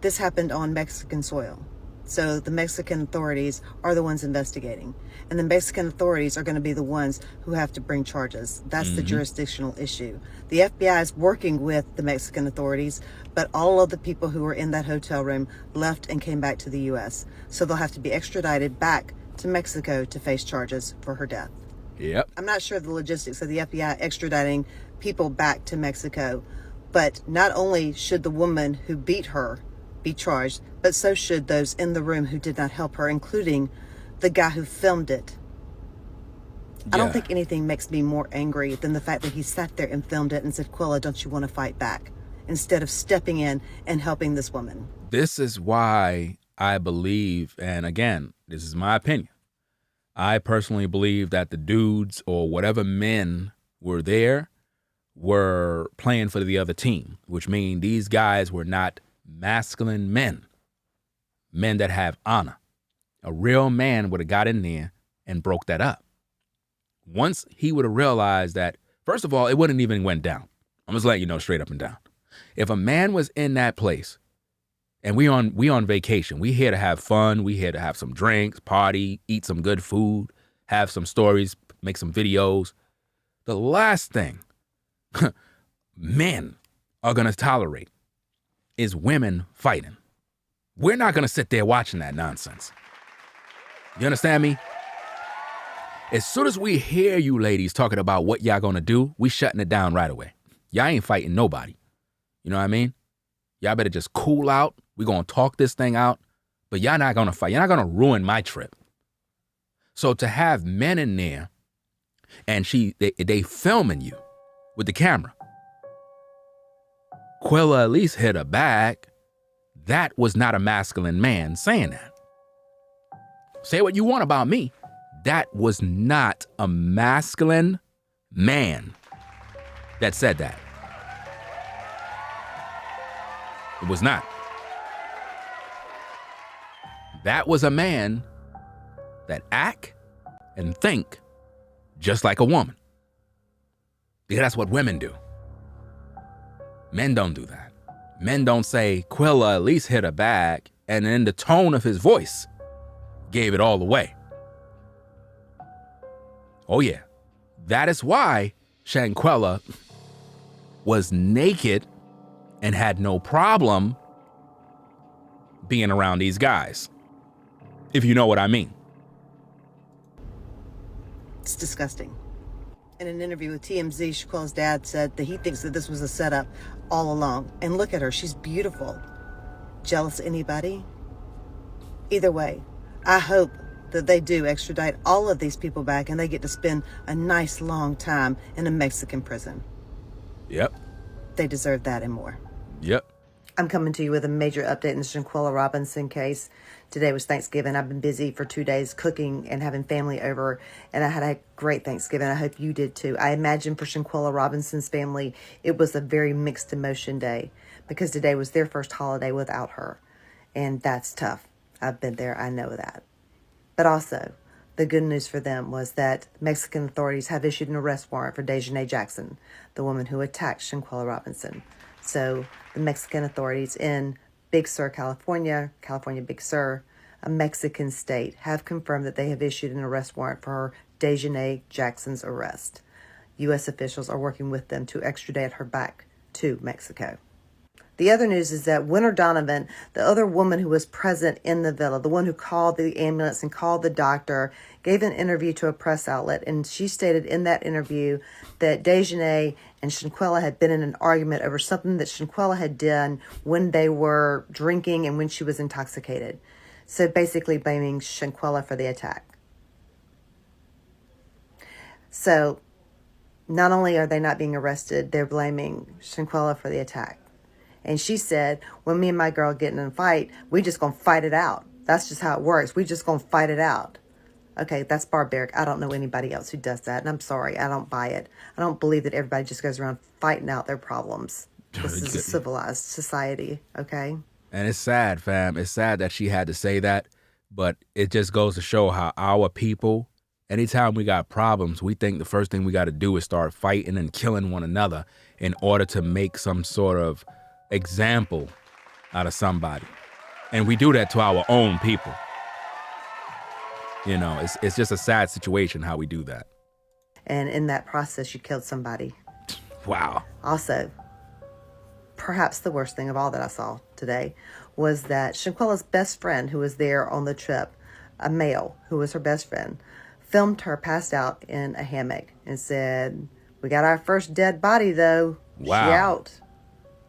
this happened on Mexican soil. So the Mexican authorities are the ones investigating. And the Mexican authorities are going to be the ones who have to bring charges. That's the jurisdictional issue. The FBI is working with the Mexican authorities, but all of the people who were in that hotel room left and came back to the U.S. So they'll have to be extradited back to Mexico to face charges for her death. Yep. I'm not sure of the logistics of the FBI extraditing people back to Mexico, but not only should the woman who beat her be charged, but so should those in the room who did not help her, including the guy who filmed it. I don't think anything makes me more angry than the fact that he sat there and filmed it and said, Quilla, don't you want to fight back? Instead of stepping in and helping this woman. This is why I believe, and again, this is my opinion, I personally believe that the dudes or whatever men were there were playing for the other team, which means these guys were not masculine men that have honor. A real man would have got in there and broke that up. Once he would have realized that, first of all, it wouldn't even went down. I'm just letting you know straight up and down. If a man was in that place and we on vacation, we here to have fun, we here to have some drinks, party, eat some good food, have some stories, make some videos. The last thing men are going to tolerate is women fighting. We're not going to sit there watching that nonsense. You understand me? As soon as we hear you ladies talking about what y'all going to do, we shutting it down right away. Y'all ain't fighting nobody. You know what I mean? Y'all better just cool out. We're going to talk this thing out, but y'all not going to fight. You're not going to ruin my trip. So to have men in there and they filming you with the camera, Quilla at least hit her back. That was not a masculine man saying that. Say what you want about me. That was not a masculine man that said that. It was not. That was a man that act and think just like a woman. Because that's what women do. Men don't do that. Men don't say, Quilla at least hit her back, and then the tone of his voice gave it all away. Oh yeah, that is why Shanquella was naked and had no problem being around these guys, if you know what I mean. It's disgusting. In an interview with TMZ, Shanquella's dad said that he thinks that this was a setup all along. And look at her, she's beautiful. Jealous of anybody? Either way, I hope that they do extradite all of these people back and they get to spend a nice long time in a Mexican prison. Yep. They deserve that and more. Yep. I'm coming to you with a major update in the Shanquella Robinson case. Today was Thanksgiving. I've been busy for 2 days cooking and having family over, and I had a great Thanksgiving. I hope you did too. I imagine for Shanquella Robinson's family, it was a very mixed emotion day because today was their first holiday without her, and that's tough. I've been there. I know that. But also, the good news for them was that Mexican authorities have issued an arrest warrant for Dejanae Jackson, the woman who attacked Shanquella Robinson. So the Mexican authorities in Big Sur, California, Big Sur, a Mexican state, have confirmed that they have issued an arrest warrant for Dejanae Jackson's arrest. U.S. officials are working with them to extradite her back to Mexico. The other news is that Winter Donovan, the other woman who was present in the villa, the one who called the ambulance and called the doctor, gave an interview to a press outlet, and she stated in that interview that Dejanae and Shanquella had been in an argument over something that Shanquella had done when they were drinking and when she was intoxicated. So basically blaming Shanquella for the attack. So not only are they not being arrested, they're blaming Shanquella for the attack. And she said, when me and my girl get in a fight, we just going to fight it out. That's just how it works. We just going to fight it out. Okay, that's barbaric. I don't know anybody else who does that. And I'm sorry, I don't buy it. I don't believe that everybody just goes around fighting out their problems. This is a civilized society, okay? And it's sad, fam. It's sad that she had to say that. But it just goes to show how our people, anytime we got problems, we think the first thing we got to do is start fighting and killing one another in order to make some sort of example out of somebody. And we do that to our own people. You know, it's just a sad situation how we do that. And in that process, you killed somebody. Wow. Also, perhaps the worst thing of all that I saw today was that Shanquella's best friend who was there on the trip, a male who was her best friend, filmed her passed out in a hammock and said, "We got our first dead body though. Wow. She out."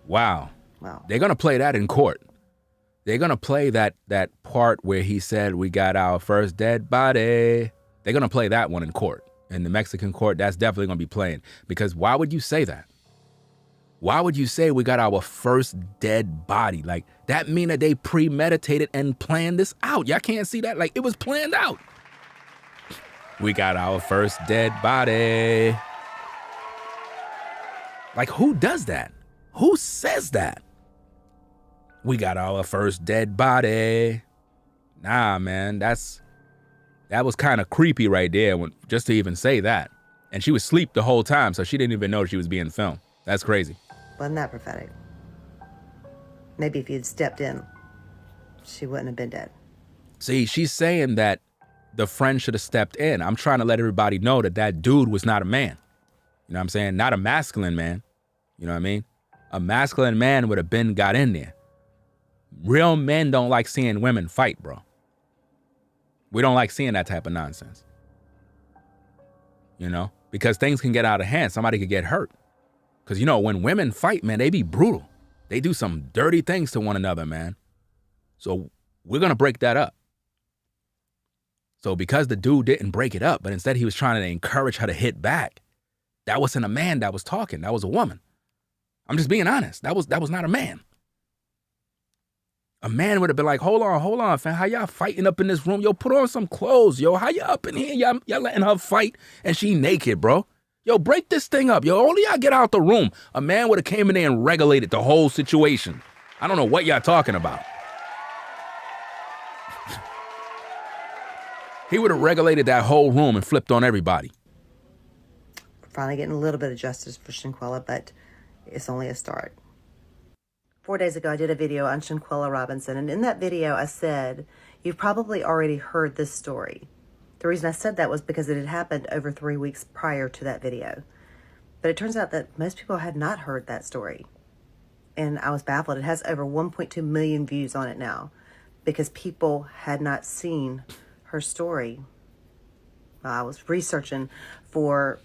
Wow. Wow. They're going to play that in court. They're going to play that part where he said, "We got our first dead body." They're going to play that one in court. In the Mexican court, that's definitely going to be playing. Because why would you say that? Why would you say we got our first dead body? Like, that mean that they premeditated and planned this out. Y'all can't see that? Like, it was planned out. We got our first dead body. Like, who does that? Who says that? We got our first dead body. Nah, man, that was kind of creepy right there, just to even say that. And she was asleep the whole time, so she didn't even know she was being filmed. That's crazy. Wasn't that prophetic? Maybe if you'd stepped in, she wouldn't have been dead. See, she's saying that the friend should have stepped in. I'm trying to let everybody know that that dude was not a man. You know what I'm saying? Not a masculine man. You know what I mean? A masculine man would have got in there. Real men don't like seeing women fight, bro. We don't like seeing that type of nonsense. You know? Because things can get out of hand. Somebody could get hurt. Because, you know, when women fight, man, they be brutal. They do some dirty things to one another, man. So we're going to break that up. So because the dude didn't break it up, but instead he was trying to encourage her to hit back, that wasn't a man that was talking. That was a woman. I'm just being honest. That was not a man. A man would have been like, hold on, fam. How y'all fighting up in this room? Yo, put on some clothes, yo. How y'all up in here? Y'all letting her fight and she naked, bro. Yo, break this thing up. Yo, only y'all get out the room. A man would have came in there and regulated the whole situation. I don't know what y'all talking about. He would have regulated that whole room and flipped on everybody. Finally getting a little bit of justice for Shanquella, but it's only a start. 4 days ago, I did a video on Shanquella Robinson, and in that video, I said, you've probably already heard this story. The reason I said that was because it had happened over 3 weeks prior to that video. But it turns out that most people had not heard that story. And I was baffled. It has over 1.2 million views on it now because people had not seen her story. I was researching for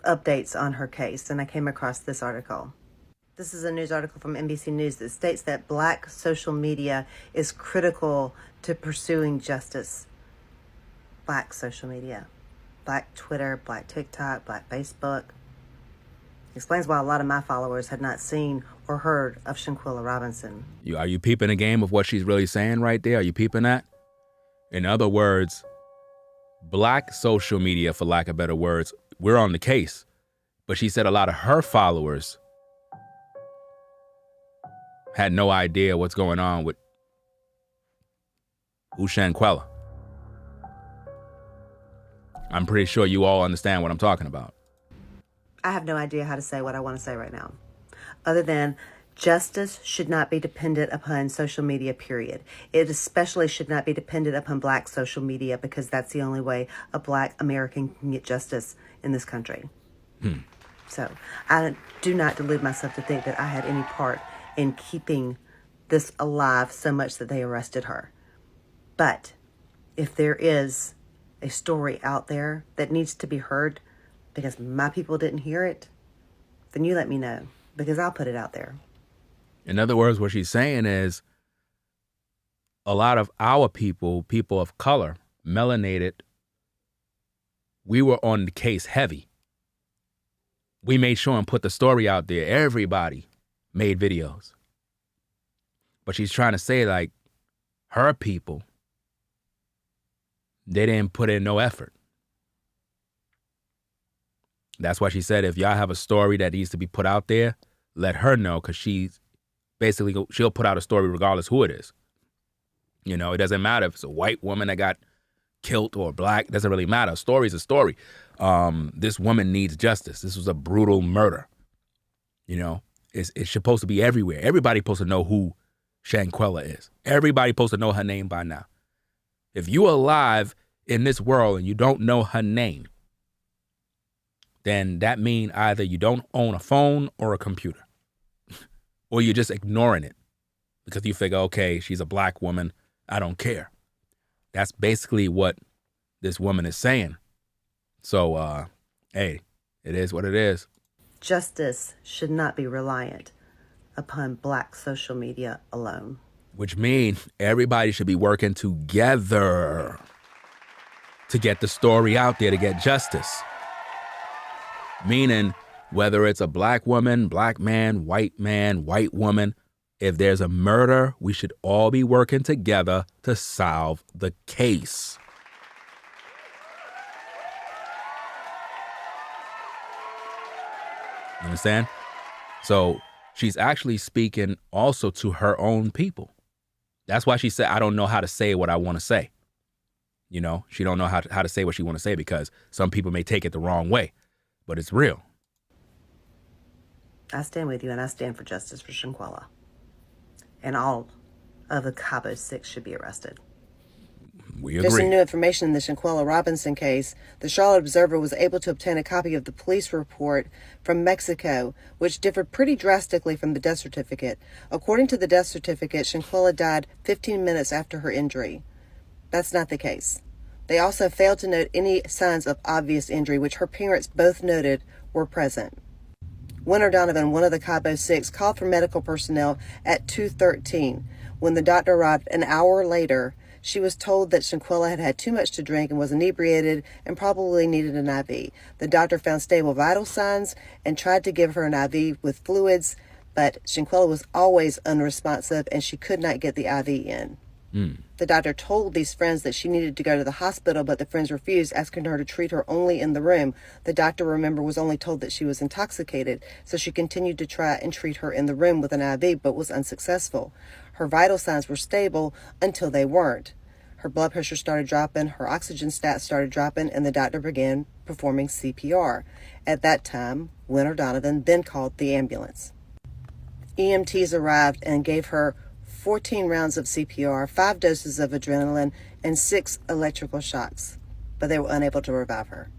updates on her case, and I came across this article. This is a news article from NBC News that states that Black social media is critical to pursuing justice. Black social media. Black Twitter, Black TikTok, Black Facebook. Explains why a lot of my followers had not seen or heard of Shanquella Robinson. Are you peeping the game of what she's really saying right there? Are you peeping that? In other words, Black social media, for lack of better words, we're on the case. But she said a lot of her followers had no idea what's going on with Shanquella. I'm pretty sure you all understand what I'm talking about. I have no idea how to say what I want to say right now, other than justice should not be dependent upon social media, period. It especially should not be dependent upon Black social media because that's the only way a Black American can get justice in this country. So I do not delude myself to think that I had any part in keeping this alive so much that they arrested her. But if there is a story out there that needs to be heard because my people didn't hear it, then you let me know because I'll put it out there. In other words, what she's saying is a lot of our people of color, melanated, we were on the case heavy. We made sure and put the story out there. Everybody made videos. But she's trying to say, like, her people, they didn't put in no effort. That's why she said, if y'all have a story that needs to be put out there, let her know, because she's basically, she'll put out a story regardless who it is. You know, it doesn't matter if it's a white woman that got killed or Black. It doesn't really matter. A story is a story. This woman needs justice. This was a brutal murder. You know, it's supposed to be everywhere. Everybody's supposed to know who Shanquella is. Everybody's supposed to know her name by now. If you're alive in this world and you don't know her name, then that means either you don't own a phone or a computer, or you're just ignoring it because you figure, okay, she's a Black woman, I don't care. That's basically what this woman is saying. So, hey, it is what it is. Justice should not be reliant upon Black social media alone. Which means everybody should be working together to get the story out there, to get justice. Meaning, whether it's a Black woman, Black man, white woman, if there's a murder, we should all be working together to solve the case. You understand? So she's actually speaking also to her own people. That's why she said, I don't know how to say what I want to say. You know, she don't know how to say what she want to say because some people may take it the wrong way, but it's real. I stand with you, and I stand for justice for Shanquella. And all of the Cabo 6 should be arrested. We agree. There's some new information in the Shanquella Robinson case. The Charlotte Observer was able to obtain a copy of the police report from Mexico, which differed pretty drastically from the death certificate. According to the death certificate, Shanquella died 15 minutes after her injury. That's not the case. They also failed to note any signs of obvious injury, which her parents both noted were present. Winter Donovan, one of the Cabo 6, called for medical personnel at 2:13. When the doctor arrived an hour later, she was told that Shanquella had had too much to drink and was inebriated and probably needed an IV. The doctor found stable vital signs and tried to give her an IV with fluids, but Shanquella was always unresponsive and she could not get the IV in. The doctor told these friends that she needed to go to the hospital, but the friends refused, asking her to treat her only in the room. The doctor, remember, was only told that she was intoxicated, so she continued to try and treat her in the room with an IV, but was unsuccessful. Her vital signs were stable until they weren't. Her blood pressure started dropping, her oxygen stats started dropping, and the doctor began performing CPR. At that time, Winter Donovan then called the ambulance. EMTs arrived and gave her 14 rounds of CPR, 5 doses of adrenaline, and 6 electrical shocks, but they were unable to revive her.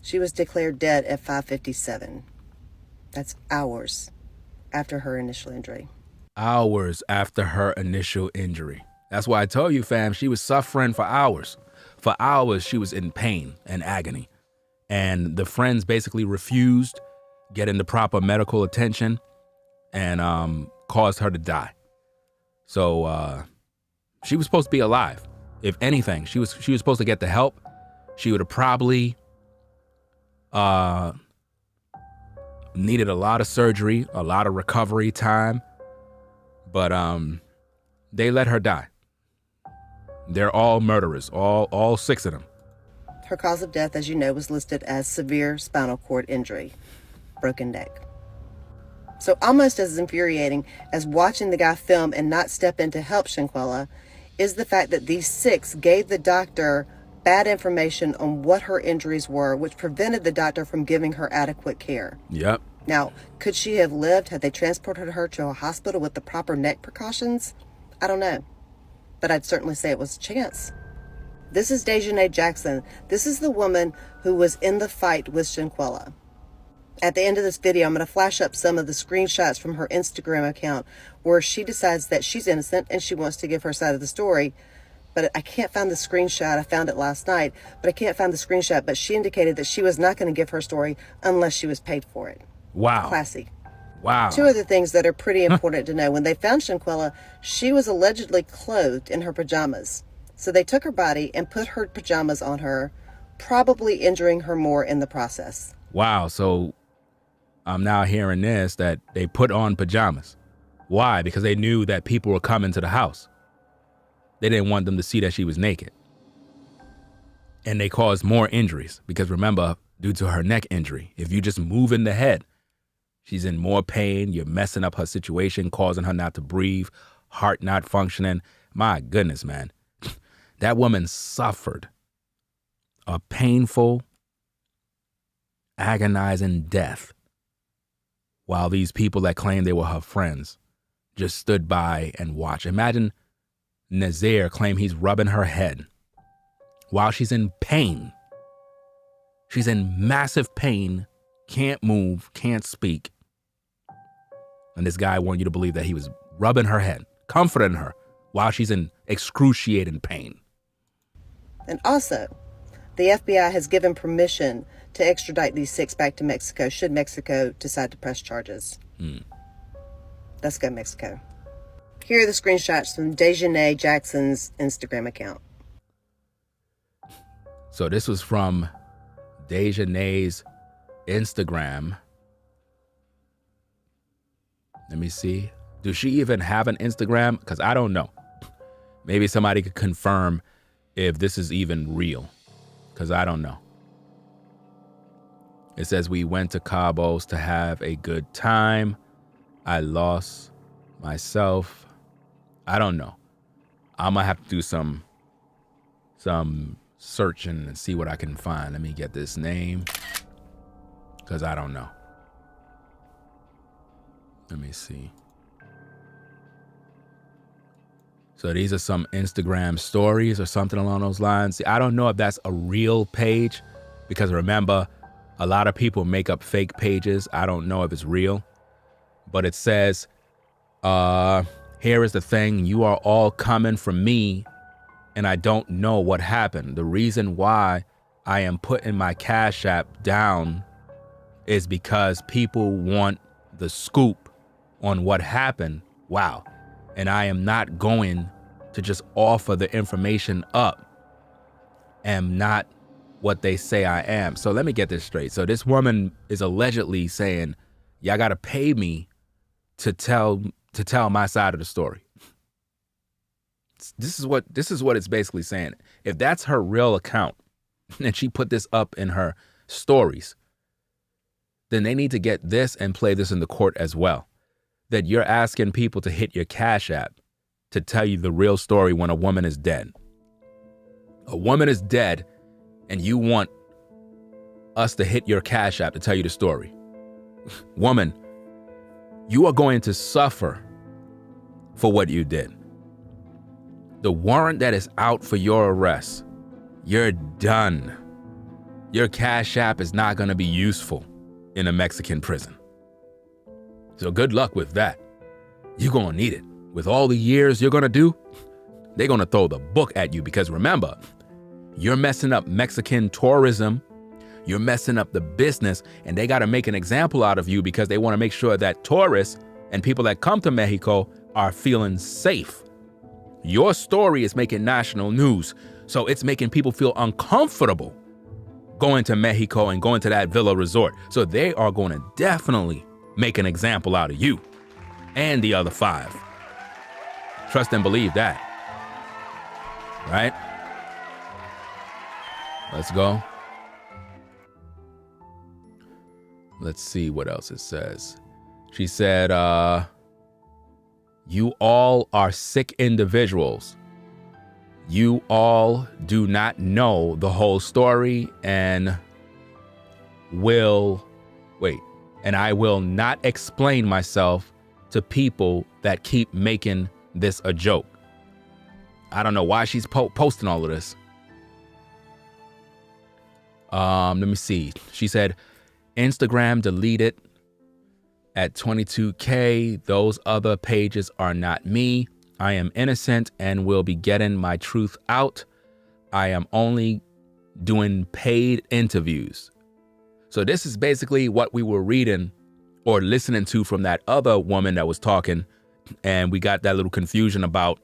She was declared dead at 5:57. That's hours after her initial injury. Hours after her initial injury. That's why I told you, fam, she was suffering for hours. For hours, she was in pain and agony. And the friends basically refused getting the proper medical attention and caused her to die. So she was supposed to be alive. If anything, she was supposed to get the help. She would have probably needed a lot of surgery, a lot of recovery time. But they let her die. They're all murderers, all 6 of them. Her cause of death, as you know, was listed as severe spinal cord injury, broken neck. So almost as infuriating as watching the guy film and not step in to help Shanquella is the fact that these 6 gave the doctor bad information on what her injuries were, which prevented the doctor from giving her adequate care. Yep. Now, could she have lived had they transported her to a hospital with the proper neck precautions? I don't know, but I'd certainly say it was a chance. This is Dejanae Jackson. This is the woman who was in the fight with Shanquella. At the end of this video, I'm going to flash up some of the screenshots from her Instagram account where she decides that she's innocent and she wants to give her side of the story. But I can't find the screenshot. I found it last night, but I can't find the screenshot. But she indicated that she was not going to give her story unless she was paid for it. Wow. Classy. Wow. 2 other things that are pretty important to know. When they found Shanquella, she was allegedly clothed in her pajamas. So they took her body and put her pajamas on her, probably injuring her more in the process. Wow. So I'm now hearing this, that they put on pajamas. Why? Because they knew that people were coming to the house. They didn't want them to see that she was naked. And they caused more injuries because remember, due to her neck injury, if you just move in the head, she's in more pain. You're messing up her situation, causing her not to breathe, heart not functioning. My goodness, man. That woman suffered a painful, agonizing death while these people that claimed they were her friends just stood by and watched. Imagine Nazir claim he's rubbing her head while she's in pain. She's in massive pain, can't move, can't speak. And this guy wanted you to believe that he was rubbing her head, comforting her while she's in excruciating pain. And also, the FBI has given permission to extradite these 6 back to Mexico should Mexico decide to press charges. Let's go, Mexico. Here are the screenshots from Dejanae Jackson's Instagram account. So this was from Dejanae's Instagram. Let me see. Does she even have an Instagram? Because I don't know. Maybe somebody could confirm if this is even real. Because I don't know. It says, we went to Cabos to have a good time. I lost myself. I don't know. I'm going to have to do some searching and see what I can find. Let me get this name. Because I don't know. Let me see. So these are some Instagram stories or something along those lines. See, I don't know if that's a real page because remember, a lot of people make up fake pages. I don't know if it's real, but it says, here is the thing. You are all coming from me and I don't know what happened. The reason why I am putting my Cash App down is because people want the scoop on what happened. Wow. And I am not going to just offer the information up. Am not what they say I am. So let me get this straight. So this woman is allegedly saying, y'all got to pay me to tell my side of the story. This is what it's basically saying. If that's her real account and she put this up in her stories, then they need to get this and play this in the court as well. That you're asking people to hit your Cash App to tell you the real story when a woman is dead. A woman is dead and you want us to hit your Cash App to tell you the story. Woman, you are going to suffer for what you did. The warrant that is out for your arrest, you're done. Your Cash App is not going to be useful in a Mexican prison. So good luck with that. You're going to need it. With all the years you're going to do, they're going to throw the book at you because remember, you're messing up Mexican tourism. You're messing up the business, and they got to make an example out of you because they want to make sure that tourists and people that come to Mexico are feeling safe. Your story is making national news, so it's making people feel uncomfortable going to Mexico and going to that villa resort. So they are going to definitely make an example out of you and the other 5. Trust and believe that. Right? Let's go. Let's see what else it says. She said, you all are sick individuals. You all do not know the whole story and I will not explain myself to people that keep making this a joke. I don't know why she's posting all of this. Let me see. She said, Instagram deleted at 22K. Those other pages are not me. I am innocent and will be getting my truth out. I am only doing paid interviews. So this is basically what we were reading or listening to from that other woman that was talking. And we got that little confusion about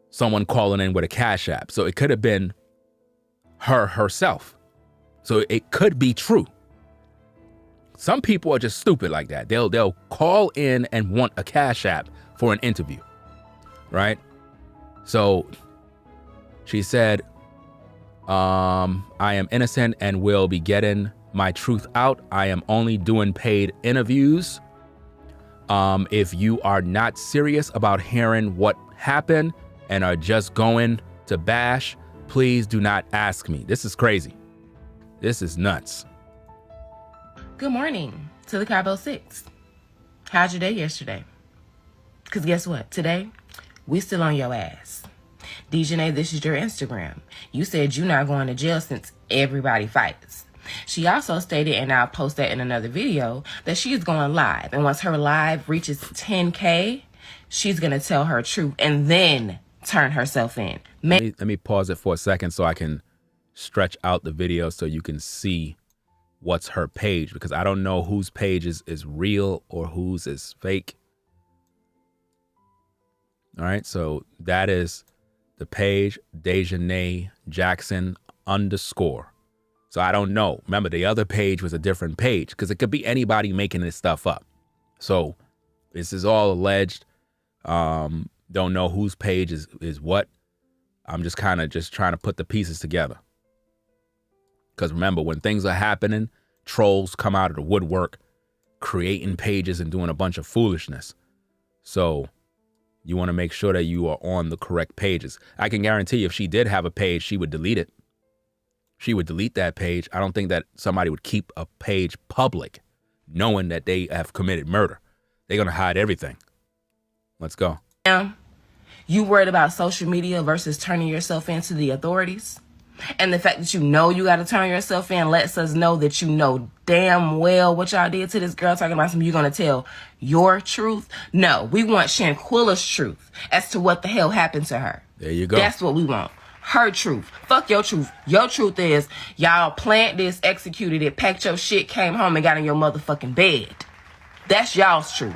someone calling in with a Cash App. So it could have been her herself. So it could be true. Some people are just stupid like that. They'll call in and want a Cash App for an interview, right? So she said, I am innocent and will be getting my truth out. I am only doing paid interviews. If you are not serious about hearing what happened and are just going to bash, please do not ask me. This is crazy. This is nuts. Good morning to the Cabo 6. How's your day yesterday? Because guess what? Today, we still on your ass. Dejanae, this is your Instagram. You said you're not going to jail since everybody fights. She also stated, and I'll post that in another video, that she is going live. And once her live reaches 10K, she's going to tell her truth and then turn herself in. Let me pause it for a second so I can stretch out the video so you can see what's her page, because I don't know whose page is real or whose is fake. All right, so that is the page, Dejanae Jackson _. So I don't know. Remember, the other page was a different page because it could be anybody making this stuff up. So this is all alleged. Don't know whose page is what. I'm just kind of trying to put the pieces together. Because remember, when things are happening, trolls come out of the woodwork, creating pages and doing a bunch of foolishness. So you want to make sure that you are on the correct pages. I can guarantee you if she did have a page, she would delete it. She would delete that page. I don't think that somebody would keep a page public knowing that they have committed murder. They're going to hide everything. Let's go. You worried about social media versus turning yourself into the authorities? And the fact that you know you got to turn yourself in lets us know that you know damn well what y'all did to this girl, talking about something you're going to tell your truth. No, we want Shanquella's truth as to what the hell happened to her. There you go. That's what we want. Her truth. Fuck your truth. Your truth is y'all planned this, executed it, packed your shit, came home and got in your motherfucking bed. That's y'all's truth.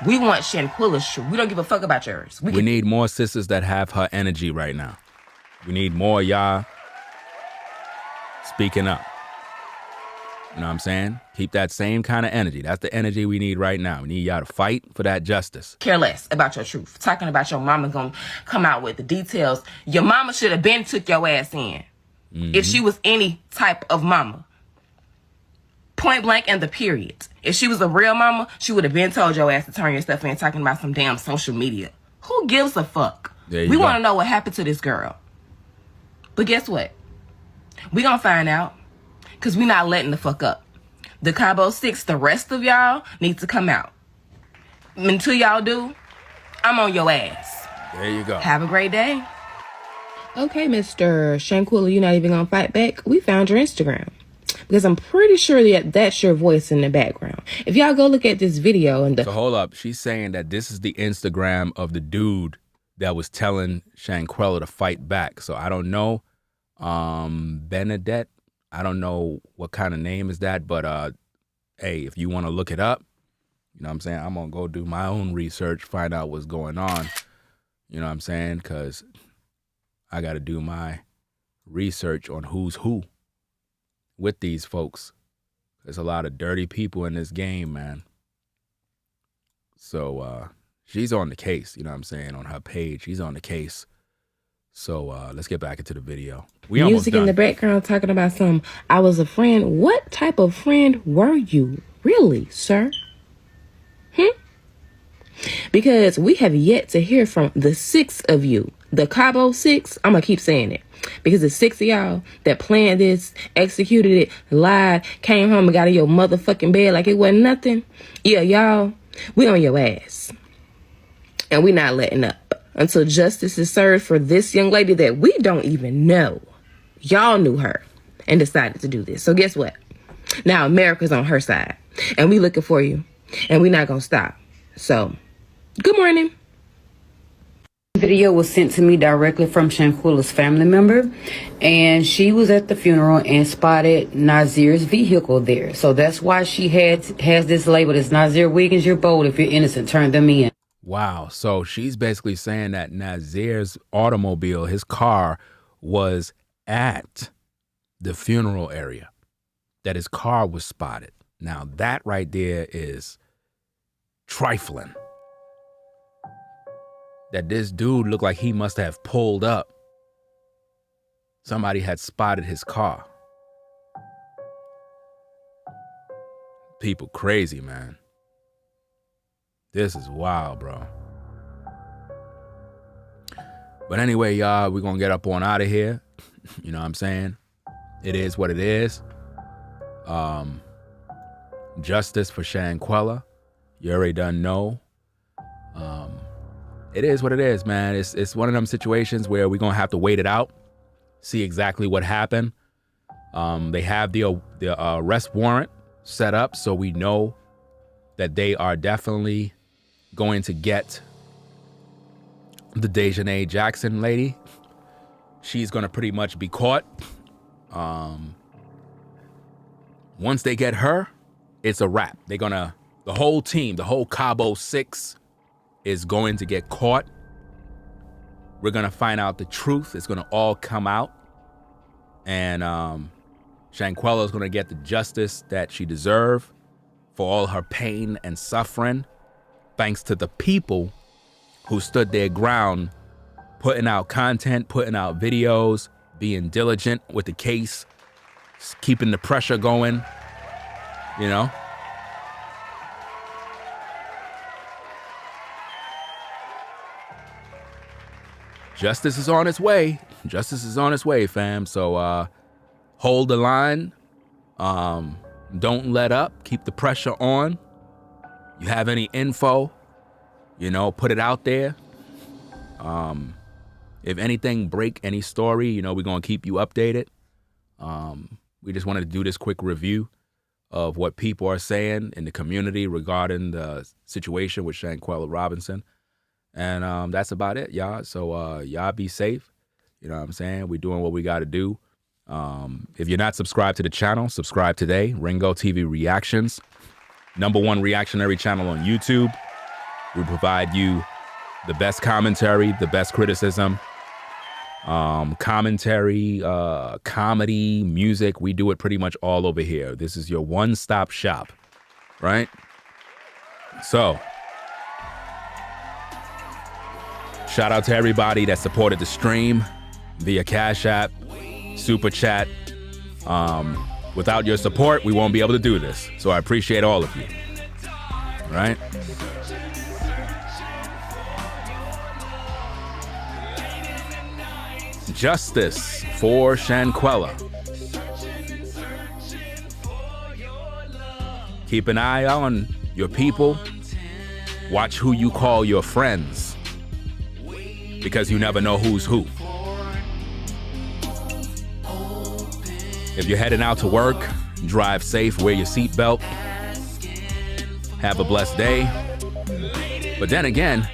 We want Shanquella's truth. We don't give a fuck about yours. We need more sisters that have her energy right now. We need more y'all speaking up. You know what I'm saying? Keep that same kind of energy. That's the energy we need right now. We need y'all to fight for that justice. Care less about your truth. Talking about your mama gonna come out with the details. Your mama should have been took your ass in. If she was any type of mama. Point blank and the period. If she was a real mama, she would have been told your ass to turn your stuff in, talking about some damn social media. Who gives a fuck? We want to know what happened to this girl. But guess what? We gonna find out, because we not letting the fuck up. The Cabo 6, the rest of y'all need to come out. Until y'all do, I'm on your ass. There you go. Have a great day. Okay, Mr. Shanquella, you're not even gonna fight back? We found your Instagram. Because I'm pretty sure that that's your voice in the background. If y'all go look at this video and So hold up. She's saying that this is the Instagram of the dude that was telling Shanquella to fight back. So I don't know. Benedette. I don't know what kind of name is that, but hey, if you want to look it up, you know what I'm saying? I'm going to go do my own research, find out what's going on. You know what I'm saying? Because I got to do my research on who's who with these folks. There's a lot of dirty people in this game, man. So she's on the case, you know what I'm saying, on her page. She's on the case. So let's get back into the video. We music in the background talking about some, I was a friend. What type of friend were you, really, sir? Because we have yet to hear from the 6 of you. The Cabo 6, I'm going to keep saying it. Because the 6 of y'all that planned this, executed it, lied, came home and got in your motherfucking bed like it wasn't nothing. Yeah, y'all, we on your ass. And we not letting up until justice is served for this young lady that we don't even know. Y'all knew her and decided to do this. So guess what? Now America's on her side. And we looking for you. And we not going to stop. So, good morning. Video was sent to me directly from Shanquella's family member, and she was at the funeral and spotted Nazir's vehicle there. So that's why she has this label as Nazir Wiggins, you're bold. If you're innocent, turn them in. Wow. So she's basically saying that Nazir's automobile, his car, was at the funeral area, that his car was spotted. Now that right there is trifling. That this dude looked like he must have pulled up. Somebody had spotted his car. People crazy, man. This is wild, bro. But anyway, y'all, we're gonna get up on out of here. You know what I'm saying? It is what it is. Justice for Shanquella. You already done know. It is what it is, man. It's one of them situations where we're going to have to wait it out, see exactly what happened. They have the arrest warrant set up, so we know that they are definitely going to get the Dejanae Jackson lady. She's going to pretty much be caught. Once they get her, it's a wrap. They're going to, the whole team, the whole Cabo 6 is going to get caught. We're going to find out the truth. It's going to all come out. And Shanquella is going to get the justice that she deserves for all her pain and suffering, thanks to the people who stood their ground, putting out content, putting out videos, being diligent with the case, keeping the pressure going, you know? Justice is on its way. Justice is on its way, fam. So hold the line. Don't let up. Keep the pressure on. You have any info, you know, put it out there. If anything break any story, you know, we're going to keep you updated. We just wanted to do this quick review of what people are saying in the community regarding the situation with Shanquella Robinson. And that's about it, y'all. So y'all be safe. You know what I'm saying? We're doing what we got to do. If you're not subscribed to the channel, subscribe today. Ringo TV Reactions, #1 reactionary channel on YouTube. We provide you the best commentary, the best criticism, commentary, comedy, music. We do it pretty much all over here. This is your one-stop shop, right? So, shout out to everybody that supported the stream via Cash App, Super Chat. Without your support, we won't be able to do this. So I appreciate all of you. All right? Justice for Shanquella. Keep an eye on your people. Watch who you call your friends, because you never know who's who. If you're heading out to work, drive safe, wear your seatbelt. Have a blessed day. But then again,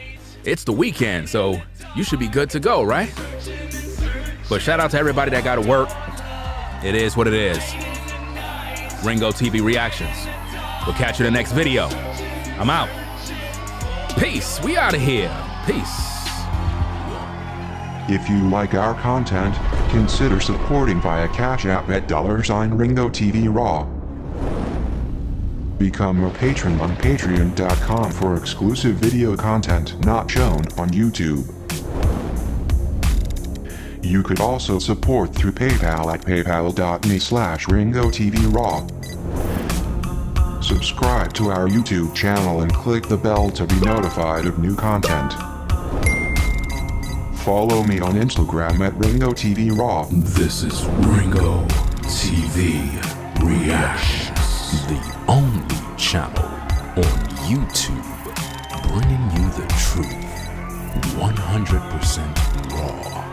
it's the weekend, so you should be good to go, right? But shout out to everybody that got to work. It is what it is. Ringo TV Reactions. We'll catch you in the next video. I'm out. Peace. We out of here. Peace. If you like our content, consider supporting via Cash App at $Ringo TV Raw. Become a patron on patreon.com for exclusive video content not shown on YouTube. You could also support through PayPal at paypal.me/Ringo TV Raw. Subscribe to our YouTube channel and click the bell to be notified of new content. Follow me on Instagram at Ringo TV Raw. This is Ringo TV Reactions, the only channel on YouTube bringing you the truth 100% raw.